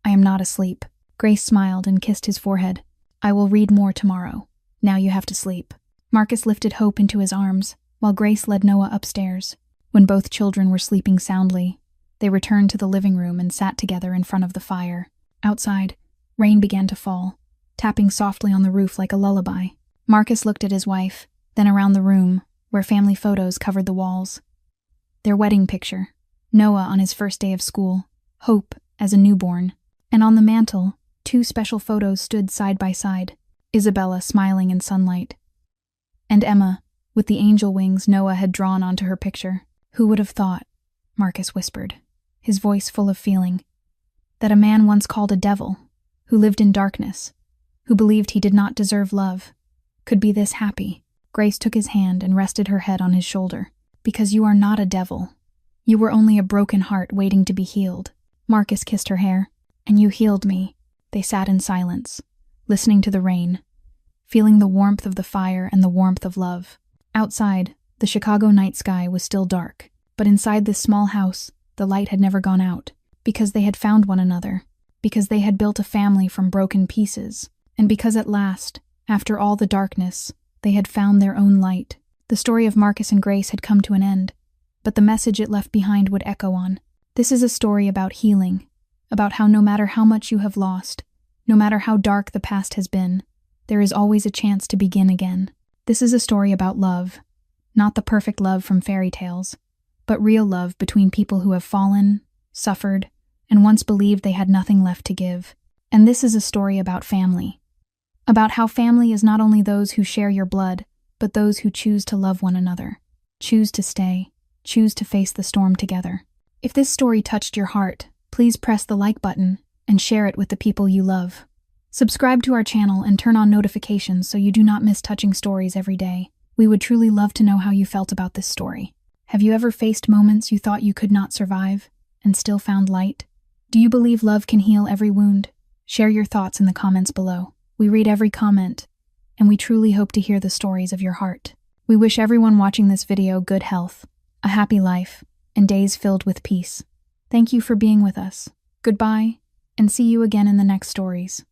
I am not asleep." Grace smiled and kissed his forehead. "I will read more tomorrow. Now you have to sleep." Marcus lifted Hope into his arms, while Grace led Noah upstairs. When both children were sleeping soundly, they returned to the living room and sat together in front of the fire. Outside, rain began to fall, tapping softly on the roof like a lullaby. Marcus looked at his wife, then around the room, where family photos covered the walls. Their wedding picture, Noah on his first day of school, Hope as a newborn, and on the mantel, 2 special photos stood side by side, Isabella smiling in sunlight, and Emma, with the angel wings Noah had drawn onto her picture. Who would have thought, Marcus whispered, his voice full of feeling, that a man once called a devil, who lived in darkness, who believed he did not deserve love, could be this happy. Grace took his hand and rested her head on his shoulder. Because you are not a devil. You were only a broken heart waiting to be healed. Marcus kissed her hair. And you healed me. They sat in silence, listening to the rain, feeling the warmth of the fire and the warmth of love. Outside, the Chicago night sky was still dark, but inside this small house, the light had never gone out, because they had found one another, because they had built a family from broken pieces, and because at last, after all the darkness, they had found their own light. The story of Marcus and Grace had come to an end, but the message it left behind would echo on. This is a story about healing, about how no matter how much you have lost, no matter how dark the past has been, there is always a chance to begin again. This is a story about love, not the perfect love from fairy tales, but real love between people who have fallen, suffered, and once believed they had nothing left to give. And this is a story about family, about how family is not only those who share your blood, but those who choose to love one another, choose to stay, choose to face the storm together. If this story touched your heart, please press the like button and share it with the people you love. Subscribe to our channel and turn on notifications so you do not miss touching stories every day. We would truly love to know how you felt about this story. Have you ever faced moments you thought you could not survive and still found light? Do you believe love can heal every wound? Share your thoughts in the comments below. We read every comment, and we truly hope to hear the stories of your heart. We wish everyone watching this video good health, a happy life, and days filled with peace. Thank you for being with us. Goodbye, and see you again in the next stories.